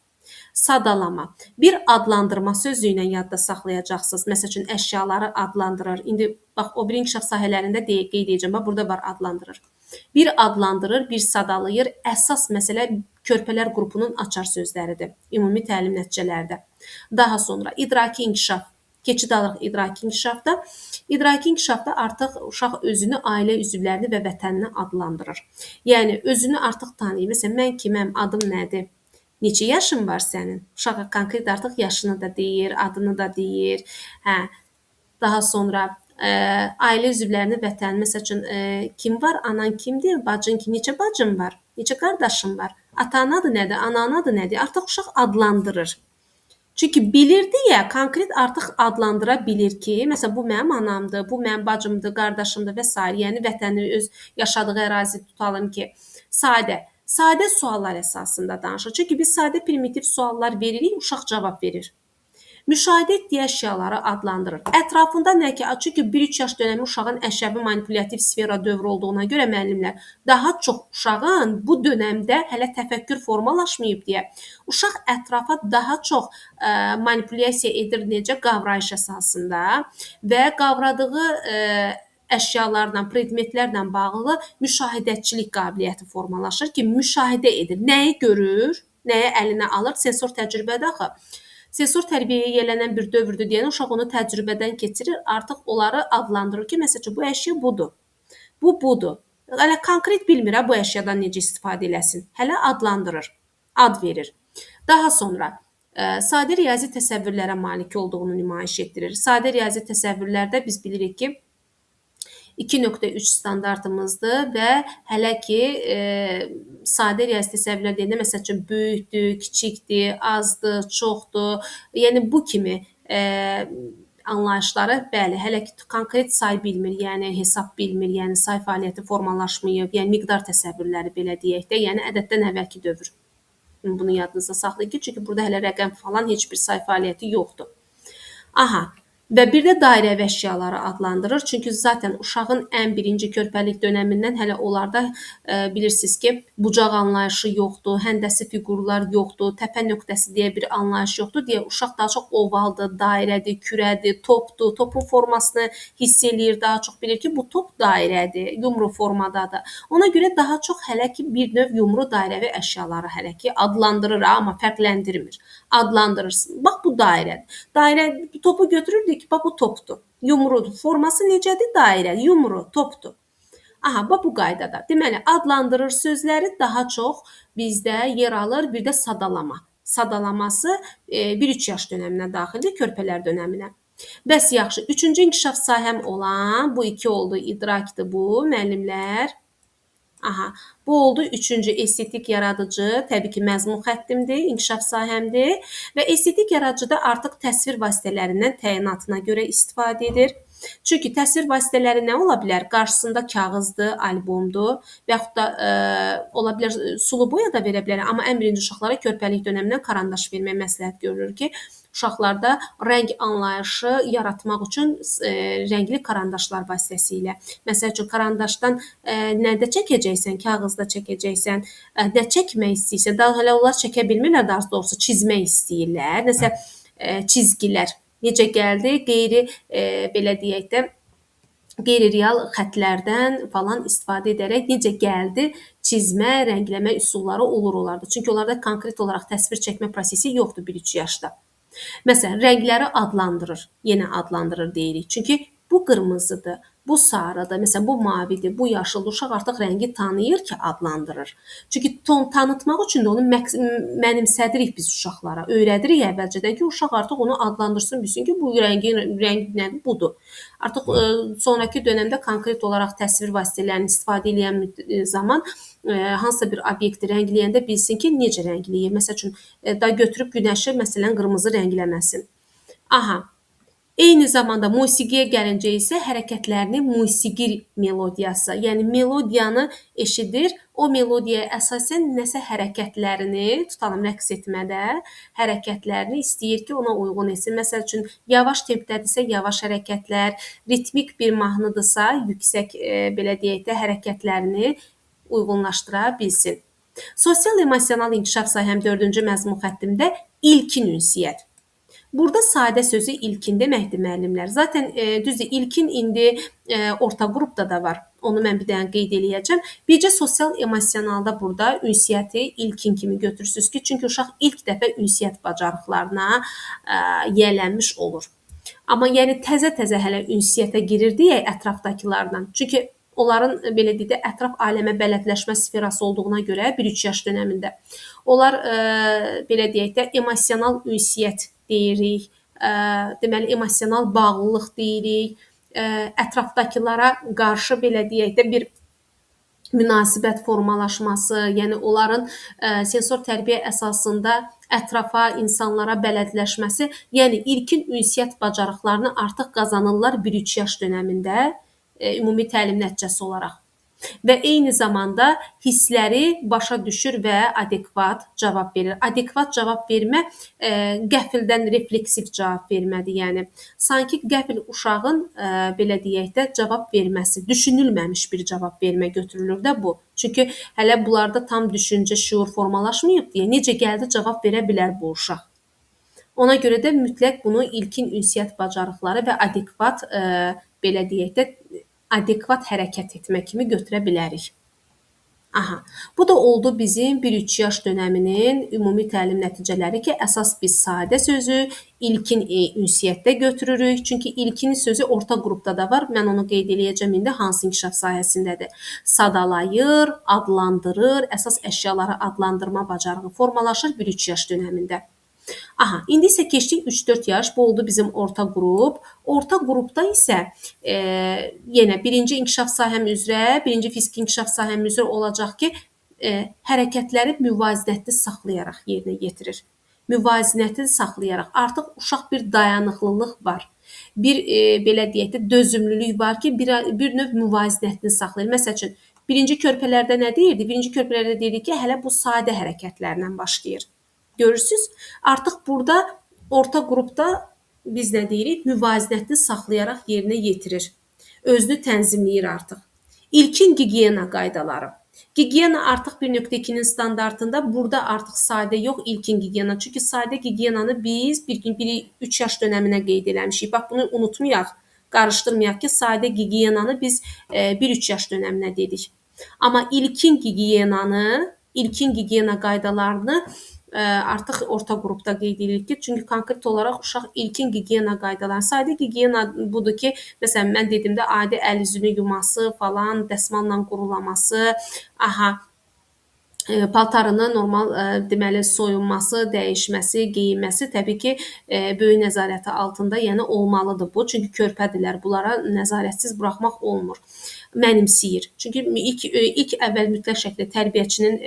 Sadalama. Bir adlandırma sözü ilə yadda saxlayacaqsınız. Məsəl üçün, əşyaları adlandırır. İndi, bax, o bir inkişaf sahələrində qeyd edəcəm. Burada var adlandırır. Bir adlandırır, bir sadalayır. Əsas məsələ körpələr qrupunun açar sözləridir. Ümumi təlim nəticələrdə. Daha sonra idraki inkişaf. Keçid alırıq idraki inkişafda. İdraki inkişafda artıq uşaq özünü, ailə üzvlərini və vətənini adlandırır. Yəni, özünü artıq tanıyır. Məsələn, mən kiməm, adım nədir? Neçə yaşın var sənin? Uşağa konkret artıq yaşını da deyir, adını da deyir. Hə. Daha sonra ailə üzvlərini, vətən, məsəl üçün kim var? Anan kimdir? Bacın kim? Neçə bacın var? Neçə qardaşın var? Atanın adı nədir? Ananın adı nədir? Artıq uşaq adlandırır. Çünki bilir deyə konkret artıq adlandıra bilir ki, məsələn, bu mənim anamdır, bu mənim bacımdır, qardaşımdır və s. Yəni vətəni, öz yaşadığı ərazi tutalım ki, sadə. Sadə suallar əsasında danışır. Çünki biz sadə primitiv suallar veririk, uşaq cavab verir. Müşahidə etdiyi əşyaları adlandırır. Ətrafında nə ki, çünki 1-3 yaş dönəmi uşağın əşyavi manipulyativ sfera dövrü olduğuna görə müəllimlər daha çox uşağın bu dönəmdə hələ təfəkkür formalaşmayıb deyə uşaq ətrafa daha çox manipulyasiya edir necə qavrayış əsasında və qavradığı əşyalarla, predmetlərlə bağlı müşahidəçilik qabiliyyəti formalaşır ki, müşahidə edir. Nəyi görür, nəyi əlinə alır, sensor təcrübədə axı. Sensor tərbiyəyə yiyələnən bir dövrdür deyən uşaq onu təcrübədən keçirir, artıq onları adlandırır ki, məsələn, bu əşya budur. Bu budur. Hələ konkret bilmir bu əşyadan necə istifadə eləsin. Hələ adlandırır, ad verir. Daha sonra sadə riyazi təsəvvürlərə malik olduğunu nümayiş etdirir. Sadə riyazi təsəvvürlərdə biz bilirik ki, 2.3 standartımızdır və hələ ki sadə riyazi təsəvvürlər deyəndə məsəl üçün böyükdür, kiçikdir, azdır, çoxdur. Yəni bu kimi anlayışları bəli, hələ ki konkret say bilmir, yəni hesab bilmir, yəni say fəaliyyəti formalaşmayıb, yəni miqdar təsəvvürləri belə deyək də, yəni ədəddən əvvəlki dövr. Bunu yadınızda saxlayın ki, çünki burada hələ rəqəm falan heç bir say fəaliyyəti yoxdur. Aha. Və bir də dairəvi əşyaları adlandırır. Çünki zaten uşağın ən birinci körpəlik dönəmindən hələ onlarda bilirsiniz ki, bucaq anlayışı yoxdur, həndəsi fiqurlar yoxdur, təpə nöqtəsi deyə bir anlayış yoxdur deyə uşaq daha çox ovaldır, dairədir, kürədir, topdur, topun formasını hiss eləyir, daha çox bilir ki, bu top dairədir, yumru formadadır. Ona görə daha çox hələ ki bir növ yumru dairəvi əşyaları hələ ki adlandırır, amma fərqləndirmir. Adlandırırsın. Bax bu dairədir. Dairə topu götürürdük ki, bax bu topdur. Yumrudur. Forması necədir? Dairə, yumru, topdur. Aha, bax bu qaydada. Deməli, adlandırır sözləri daha çox bizdə yer alır, bir də sadalama. Sadalaması 1-3 yaş dönəminə daxildir, körpələr dönəminə. Bəs yaxşı, 3-cü inkişaf sahəm olan, bu 2 oldu, idrakdır bu, müəllimlər. Aha, bu oldu 3-cü estetik yaradıcı, təbii ki, məzmun xəttimdir, inkişaf sahəmdir və estetik yaradıcıda artıq təsvir vasitələrindən təyinatına görə istifadə edir. Çünki təsvir vasitələri nə ola bilər? Qarşısında kağızdır, albomdur və yaxud da ola bilər sulu boya da verə bilər, amma ən birinci uşaqlara körpəlik dönəmindən karandaş vermək məsləhət görülür ki, uşaqlarda rəng anlayışı yaratmaq üçün rəngli karandaşlar vasitəsilə. Məsəl üçün, karandaşdan nədə çəkəcəksən, kağızda çəkəcəksən, nə çəkmək istəyirsən, daha hələ onlar çəkə bilmirlər, daha doğrusu çizmək istəyirlər. Nəsə çizgilər necə gəldi, belə deyək də, qeyri-real xətlərdən falan istifadə edərək necə gəldi, çizmə, rəngləmə üsulları olur onlarda. Çünki onlarda konkret olaraq təsvir çəkmə prosesi yoxdur 1-3 yaşda. Məsələn, rəngləri adlandırır, yenə adlandırır deyirik. Çünki bu qırmızıdır, bu sarıdır, məsələn, bu mavidir, bu yaşıldır. Uşaq artıq rəngi tanıyır ki, adlandırır. Çünki tanıtmaq üçün də onu mənimsədirik biz uşaqlara, öyrədirik əvvəlcədən ki, uşaq artıq onu adlandırsın, bilsin ki, bu rəng nədir, budur. Artıq sonrakı dönəmdə konkret olaraq təsvir vasitələrini istifadə edən zaman hansısa bir obyekti rəngləyəndə bilsin ki, necə rəngləyir. Məsəl üçün, da götürüb günəşi, məsələn, qırmızı rəngləməsin. Aha, eyni zamanda musiqiyə gəlincə isə hərəkətlərini musiqi melodiyası, yəni melodiyanı eşidir, o melodiyaya əsasən nəsə hərəkətlərini, tutalım rəqs etmədə, hərəkətlərini istəyir ki, ona uyğun etsin. Məsəl üçün, yavaş tempdədirsə, yavaş hərəkətlər, ritmik bir mahnıdırsa, yüksək, belə deyək də, hərəkətlərini uyğunlaşdıra bilsin. Sosial-emosional inkişaf sahəm 4-cü məzmun xəttimdə ilkin ünsiyyət. Burada sadə sözü ilkin deməkdir müəllimlər. Zaten düzdür, ilkin indi orta qrupda da var. Onu mən bir dənə qeyd eləyəcəm. Bircə sosial-emosionalda burada ünsiyyəti ilkin kimi götürürsünüz ki, çünki uşaq ilk dəfə ünsiyyət bacarıqlarına yiyələnmiş olur. Amma yəni təzə-təzə hələ ünsiyyətə girir deyək ətrafdakılarla. Çünki onların belə deyək də ətraf aləmə bələdləşmə sferası olduğuna görə 1-3 yaş dönəmində onlar belə deyək də emosional ünsiyyət deyirik. Deməli emosional bağlılıq deyirik. Ətrafdakılara qarşı belə deyək də bir münasibət formalaşması, yəni onların sensor tərbiyə əsasında ətrafa, insanlara bələdləşməsi, yəni ilkin ünsiyyət bacarıqlarını artıq qazanırlar 1-3 yaş dönəmində ümumi təlim nəticəsi olaraq. və eyni zamanda hissləri başa düşür və adekvat cavab verir. Adekvat cavab vermə qəfildən refleksiv cavab vermədir. Yəni sanki qəfil uşağın belə deyək də cavab verməsi, düşünülməmiş bir cavab vermə götürülür də bu. Çünki hələ bunlarda tam düşüncə, şuur formalaşmayıb deyə necə gəldi cavab verə bilər bu uşaq. Ona görə də mütləq bunu ilkin ünsiyyət bacarıqları və adekvat belə deyək də adekvat hərəkət etmə kimi götürə bilərik. Aha. Bu da oldu bizim 1-3 yaş dönəminin ümumi təlim nəticələri ki, əsas biz sadə sözü ilkin ünsiyyətdə götürürük. Çünki ilkin sözü orta qrupda da var. Mən onu qeyd eləyəcəm indi hansı inkişaf sahəsindədir. Sadalayır, adlandırır, əsas əşyaları adlandırma bacarığı formalaşır 1-3 yaş dönəmində. Aha, indi isə keçdik 3-4 yaş. Bu oldu bizim orta qrup. Orta qrupda isə yenə birinci inkişaf sahəm üzrə, birinci fiziki inkişaf sahəm üzrə olacaq ki, hərəkətləri müvazinətli saxlayaraq yerinə yetirir. Müvazinəti saxlayaraq. Artıq uşaq bir dayanıqlılıq var. Bir belə deyək də dözümlülük var ki, bir növ müvazinətini saxlayır. Məsəl üçün, birinci körpələrdə nə deyirdi? Birinci körpələrdə deyirdi ki, hələ bu sadə hərəkətlərlə başlayır. Görürsüz? Artıq burada orta qrupda biz nə deyirik? Müvazinətini saxlayaraq yerinə yetirir. Özünü tənzimləyir artıq. İlkin gigiyena qaydaları. Gigiyena artıq 1.2-nin standartında, burada artıq sadə yox, ilkin gigiyena. Çünki sadə gigiyenanı biz 1-3 yaş dönəminə qeyd eləmişik. Bax, bunu unutmayaq, qarışdırmayaq ki, sadə gigiyenanı biz 1-3 yaş dönəminə dedik. Amma ilkin gigiyena qaydalarını artıq orta qrupda qeyd edirik ki, çünki konkret olaraq uşaq ilkin gigiyena qaydaları, sadə gigiyena budur ki, məsələn mən dedim də adi əl üzünü yuması falan, dəsmalla qurulaması, paltarını normal deməli soyunması, dəyişməsi, geyinməsi təbii ki, böyük nəzarəti altında, yəni olmalıdır bu. Çünki körpədirlər, bunlara nəzarətsiz buraxmaq olmur. Mənimsəyir. Çünki ilk əvvəl mütləq şəkildə tərbiyəçinin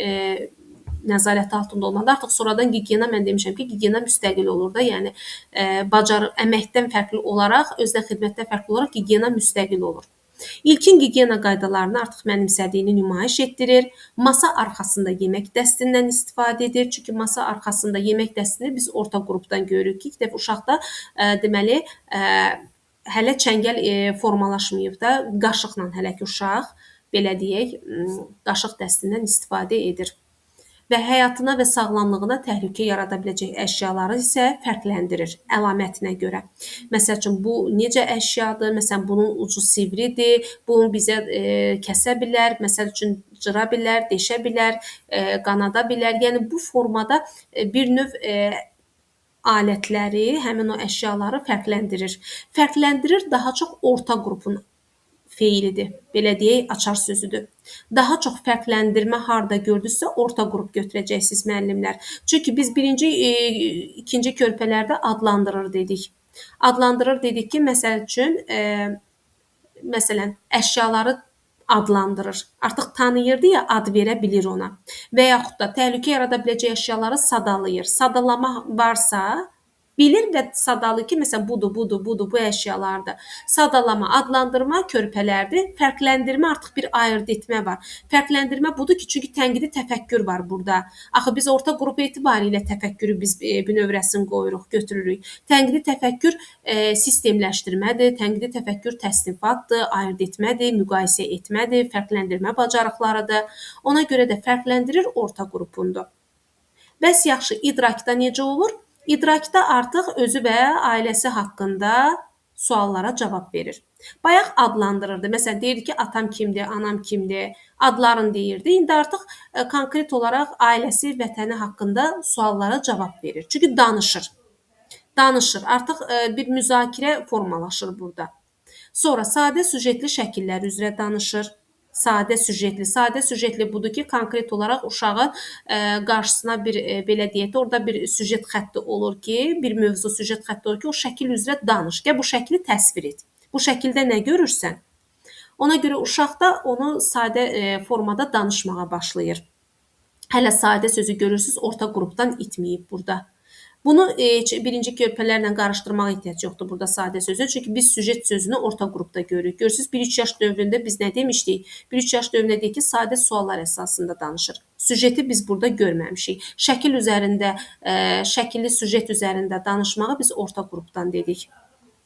nəzarəti altında olmalıdır. Artıq sonradan gigiyena mən demişəm ki, gigiyena müstəqil olur da, yəni əməkdən fərqli olaraq, özdən xidmətdən fərqli olaraq gigiyena müstəqil olur. İlkin gigiyena qaydalarını artıq mənimsədiyini nümayiş etdirir. Masa arxasında yemək dəstindən istifadə edir. Çünki masa arxasında yemək dəstini biz orta qrupdan görürük ki, ilk dəfə uşaqda deməli hələ çəngəl formalaşmayıb da, qaşıqla hələ ki uşaq belə deyək, qaşıq dəstindən istifadə edir. Və həyatına və sağlamlığına təhlükə yarada biləcək əşyaları isə fərqləndirir əlamətinə görə. Məsəl üçün, bu necə əşyadır? Məsələn, bunun ucu sivridir, bunu bizə kəsə bilər, məsəl üçün, cıra bilər, deşə bilər, qanada bilər. Yəni, bu formada bir növ alətləri, həmin o əşyaları fərqləndirir. Fərqləndirir daha çox orta qrupun feilidir. Belə deyək, açar sözüdür. Daha çox fərqləndirmə harda gördünüzsə, orta qrup götürəcəksiniz müəllimlər. Çünki biz birinci, ikinci körpələrdə adlandırır dedik. Adlandırır dedik ki, məsəl üçün, məsələn, əşyaları adlandırır. Artıq tanıyırdı ya, ad verə bilir ona. Və yaxud da təhlükə yarada biləcək əşyaları sadalayır. Sadalama varsa, bilir və sadalı ki, məsələn, budur, bu əşyalardır. Sadalama, adlandırma körpələrdir. Fərqləndirmə artıq bir ayırd etmə var. Fərqləndirmə budur ki, çünki tənqidi təfəkkür var burada. Axı biz orta qrup etibarilə təfəkkürü biz bünövrəsini qoyuruq, götürürük. Tənqidi təfəkkür sistemləşdirmədir, tənqidi təfəkkür təsnifatdır, ayırd etmədir, müqayisə etmədir, fərqləndirmə bacarıqlarıdır. Ona görə də fərqləndirir orta qrupundur. Bəs yaxşı, idrakda necə olur? İdrakda artıq özü və ailəsi haqqında suallara cavab verir. Bayaq adlandırırdı. Məsələn, deyirdi ki, atam kimdir, anam kimdir, adlarını deyirdi. İndi artıq konkret olaraq ailəsi, vətəni haqqında suallara cavab verir. Çünki danışır. Danışır. Artıq bir müzakirə formalaşır burada. Sonra sadə süjetli şəkillər üzrə danışır. Sadə süjetli budur ki, konkret olaraq uşağın qarşısına bir, belə deyək də, orada bir süjet xətti olur ki, bir mövzu süjet xətti olur ki, o şəkil üzrə danış. Gəl bu şəkli təsvir et. Bu şəkildə nə görürsən? Ona görə uşaq da onu sadə formada danışmağa başlayır. Hələ sadə sözü görürsünüz, orta qrupdan itməyib burada. Bunu birinci körpələrlə qarışdırmağa ehtiyac yoxdur burada sadə sözü. Çünki biz süjet sözünü orta qrupda görürük. Görürsüz 1-3 yaş dövründə biz nə demişdik? 1-3 yaş dövründə deyək ki, sadə suallar əsasında danışır. Süjeti biz burada görməmişik. Şəkil üzərində, şəkilli süjet üzərində danışmağı biz orta qrupdan dedik.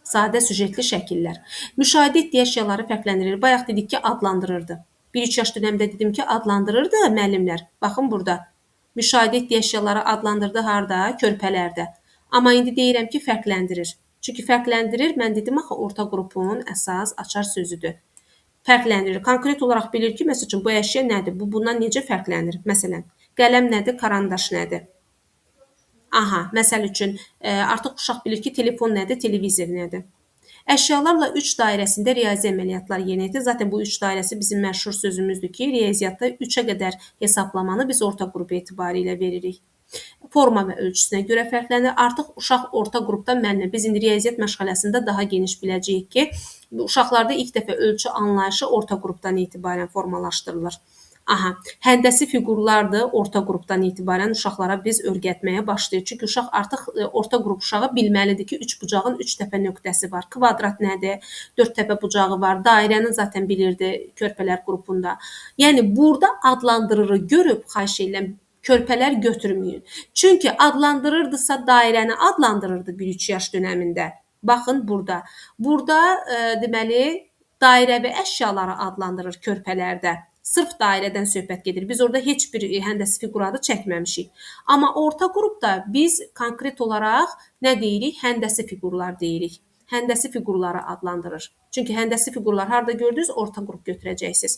Sadə süjetli şəkillər. Müşahidə etdiyi əşyaları fərqləndirir. Bayaq dedik ki, adlandırırdı. 1-3 yaş dönəmdə dedim ki, adlandırırdı müəllimlər. Baxın burada. Müşahidə etdiyi əşyaları adlandırdı harda? Körpələrdə. Amma indi deyirəm ki, fərqləndirir. Çünki fərqləndirir, mən dedim axı orta qrupun əsas açar sözüdür. Fərqləndirir. Konkret olaraq bilir ki, məsəl üçün bu əşya nədir? Bu bundan necə fərqlənir? Məsələn, qələm nədir? Karandaş nədir? Aha, məsəl üçün artıq uşaq bilir ki, telefon nədir? Televizor nədir? Əşyalarla 3 dairəsində riyazi əməliyyatlar yerinə yetirir. Zaten bu 3 dairəsi bizim məşhur sözümüzdür ki, riyaziyyatda 3-ə qədər hesablamanı biz orta qrup etibarilə veririk. Forma və ölçüsünə görə fərqlənir. Artıq uşaq orta qrupda müəllimə. Biz indi riyaziyyat məşğələsində daha geniş biləcəyik ki, uşaqlarda ilk dəfə ölçü anlayışı orta qrupdan etibarən formalaşdırılır. Aha, həndəsi fiqurlardır. Orta qrupdan etibarən uşaqlara biz öyrətməyə başlayırıq. Çünki uşaq artıq orta qrup uşağı bilməlidir ki, 3 bucağın 3 dəfə nöqtəsi var. Kvadrat nədir? 4 dəfə bucağı var. Dairəni zaten bilirdi körpələr qrupunda. Yəni burada adlandırırı görüb, xahiş edirəm, körpələr götürməyin. Çünki adlandırırdısa dairəni adlandırırdı 1-3 yaş dönəmində. Baxın burada. Burada deməli dairəvi əşyaları adlandırır körpələrdə. Sırf dairədən söhbət gedir. Biz orada heç bir həndəsi fiquradı çəkməmişik. Amma orta qrupda biz konkret olaraq nə deyirik? Həndəsi fiqurlar deyirik. Həndəsi fiqurları adlandırır. Çünki həndəsi fiqurlar harda gördünüz? Orta qrup götürəcəksiniz.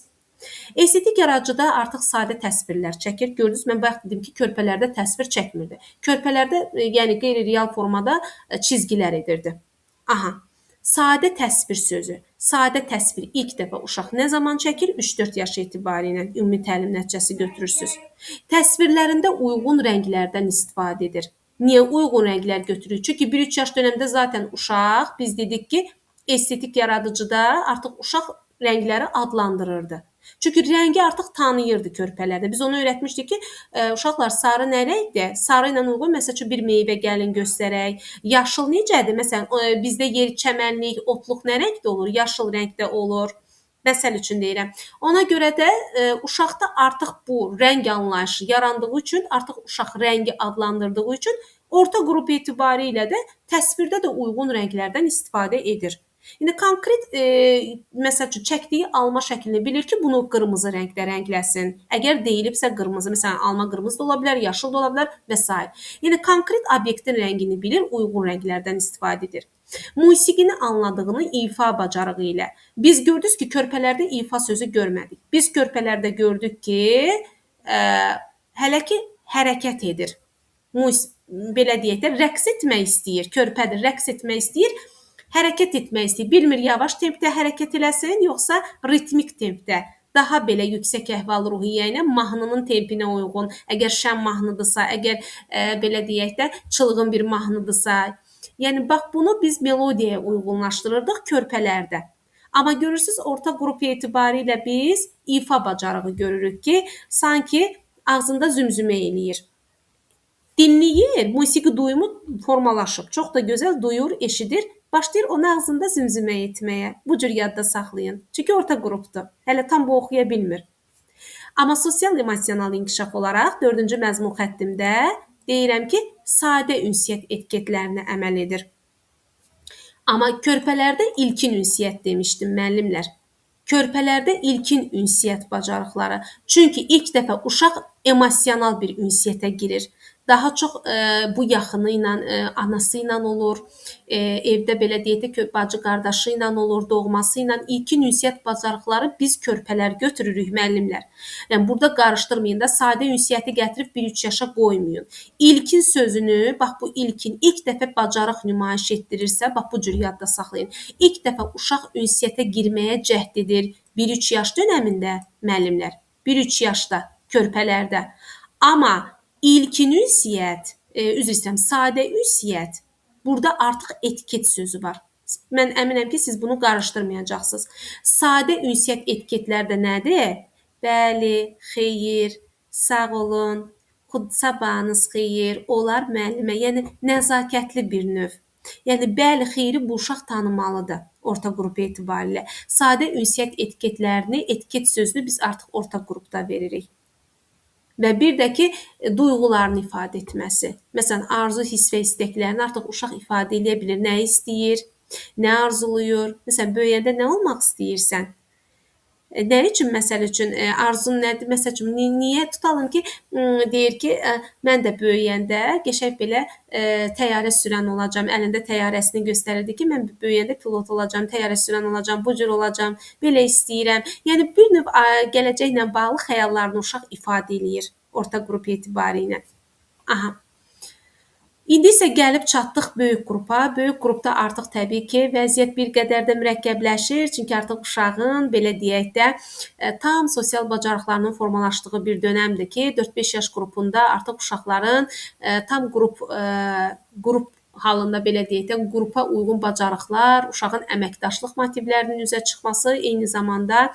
Estetik yaradıcıda artıq sadə təsvirlər çəkir. Gördünüz, mən bayaq dedim ki, körpələrdə təsvir çəkmirdi. Körpələrdə, yəni qeyri-real formada çizgilər edirdi. Aha. Sadə təsvir sözü. Sadə təsvir ilk dəfə uşaq nə zaman çəkir? 3-4 yaş etibarilə ümumi təlim nəticəsi götürürsüz. Təsvirlərində uyğun rənglərdən istifadə edir. Niyə uyğun rənglər götürür? Çünki 1-3 yaş dönəmdə zaten uşaq, biz dedik ki, estetik yaradıcıda artıq uşaq rəngləri adlandırırdı. Çünki rəngi artıq tanıyırdı körpələrdə. Biz onu öyrətmişdik ki, uşaqlar sarı nə rəngdir? Sarı ilə uyğun məsəl üçün bir meyvə gəlin göstərək. Yaşıl necədir? Məsələn, bizdə yer çəmənlik, otluq nə rəngdə olur? Yaşıl rəngdə olur. Məsəl üçün deyirəm. Ona görə də uşaqda artıq bu rəng anlayışı yarandığı üçün, artıq uşaq rəngi adlandırdığı üçün orta qrup etibarilə də təsvirdə də uyğun rənglərdən istifadə edir. İndi konkret məsəl üçün çəkdiyi alma şəklini bilir ki, bunu qırmızı rəngdə rəngləsin. Əgər deyilibsə qırmızı, məsələn, alma qırmızı da ola bilər, yaşıl da ola bilər və s. Yəni konkret obyektin rəngini bilir, uyğun rənglərdən istifadə edir. Musiqini anladığını ifa bacarığı ilə. Biz gördük ki, körpələrdə ifa sözü görmədik. Biz körpələrdə gördük ki, hələ ki hərəkət edir. Belə deyək də, rəqs etmək istəyir. Körpədir, rəqs etmək istəyir. Hərəkət etmək istəyir. Bilmir yavaş tempdə hərəkət eləsin, yoxsa ritmik tempdə. Daha belə yüksək əhval-ruhiyyə ilə mahnının tempinə uyğun. Əgər şən mahnıdırsa, əgər belə deyək də çılğın bir mahnıdırsa. Yəni bax bunu biz melodiyaya uyğunlaşdırırdıq körpələrdə. Amma görürsüz orta qrup etibarilə biz ifa bacarığı görürük ki, sanki ağzında zümzümə eləyir. Dinləyir, musiqi duyumu formalaşıb. Çox da gözəl duyur, eşidir. Başlayır onun ağzında zümzümə etməyə. Bu cür yadda saxlayın. Çünki orta qrupdur. Hələ tam bu oxuya bilmir. Amma sosial-emosional inkişaf olaraq 4-cü məzmun xəttimdə deyirəm ki, sadə ünsiyyət etiketlərinə əməl edir. Amma körpələrdə ilkin ünsiyyət demişdim müəllimlər. Körpələrdə ilkin ünsiyyət bacarıqları. Çünki ilk dəfə uşaq emosional bir ünsiyyətə girir. Daha çox bu yaxını ilə, anası ilə olur, evdə belə deyək də bacı qardaşı ilə olur, doğması ilə. İlkin ünsiyyət bacarıqları biz körpələr götürürük müəllimlər. Yəni burada qarışdırmayın da, sadə ünsiyyəti gətirib 1-3 yaşa qoymayın. İlkin sözünü, bax bu ilkin, ilk dəfə bacarıq nümayiş etdirirsə, bax bu cür yadda saxlayın. İlk dəfə uşaq ünsiyyətə girməyə cəhd edir 1-3 yaş dönəmində müəllimlər. 1-3 yaşda körpələrdə. Amma İlkin ünsiyyət, üzr istəyirəm, sadə ünsiyyət, burada artıq etiket sözü var. Mən əminəm ki, siz bunu qarışdırmayacaqsınız. Sadə ünsiyyət etiketlərdə nədir? Bəli, xeyir, sağ olun, sabahınız xeyir, olar müəllimə, yəni nəzakətli bir növ. Yəni bəli, xeyri bu uşaq tanımalıdır orta qrup etibarilə. Sadə ünsiyyət etiketlərini, etiket sözünü biz artıq orta qrupda veririk. Və bir də ki, duyğularını ifadə etməsi. Məsələn, arzu, hiss və istəklərini artıq uşaq ifadə edə bilir. Nə istəyir, nə arzuluyur. Məsələn, böyüyəndə nə olmaq istəyirsən? Nə üçün məsəl üçün arzun nədir? Məsəl üçün niyə tutalım ki, deyir ki, mən də böyüyəndə qəşəng belə təyyarə sürən olacağam. Əlində təyyarəsini göstərirdi ki, mən böyüyəndə pilot olacağam, təyyarə sürən olacağam, bu cür olacağam, belə istəyirəm. Yəni bir növ gələcəklə bağlı xəyallarını uşaq ifadə eləyir orta qrup etibarilə. Aha. İndi isə gəlib çatdıq böyük qrupa. Böyük qrupda artıq təbii ki, vəziyyət bir qədər də mürəkkəbləşir. Çünki artıq uşağın, belə deyək də, tam sosial bacarıqlarının formalaşdığı bir dönəmdir ki, 4-5 yaş qrupunda artıq uşaqların tam qrup halında belə deyək də, qrupa uyğun bacarıqlar, uşağın əməkdaşlıq motivlərinin üzə çıxması, eyni zamanda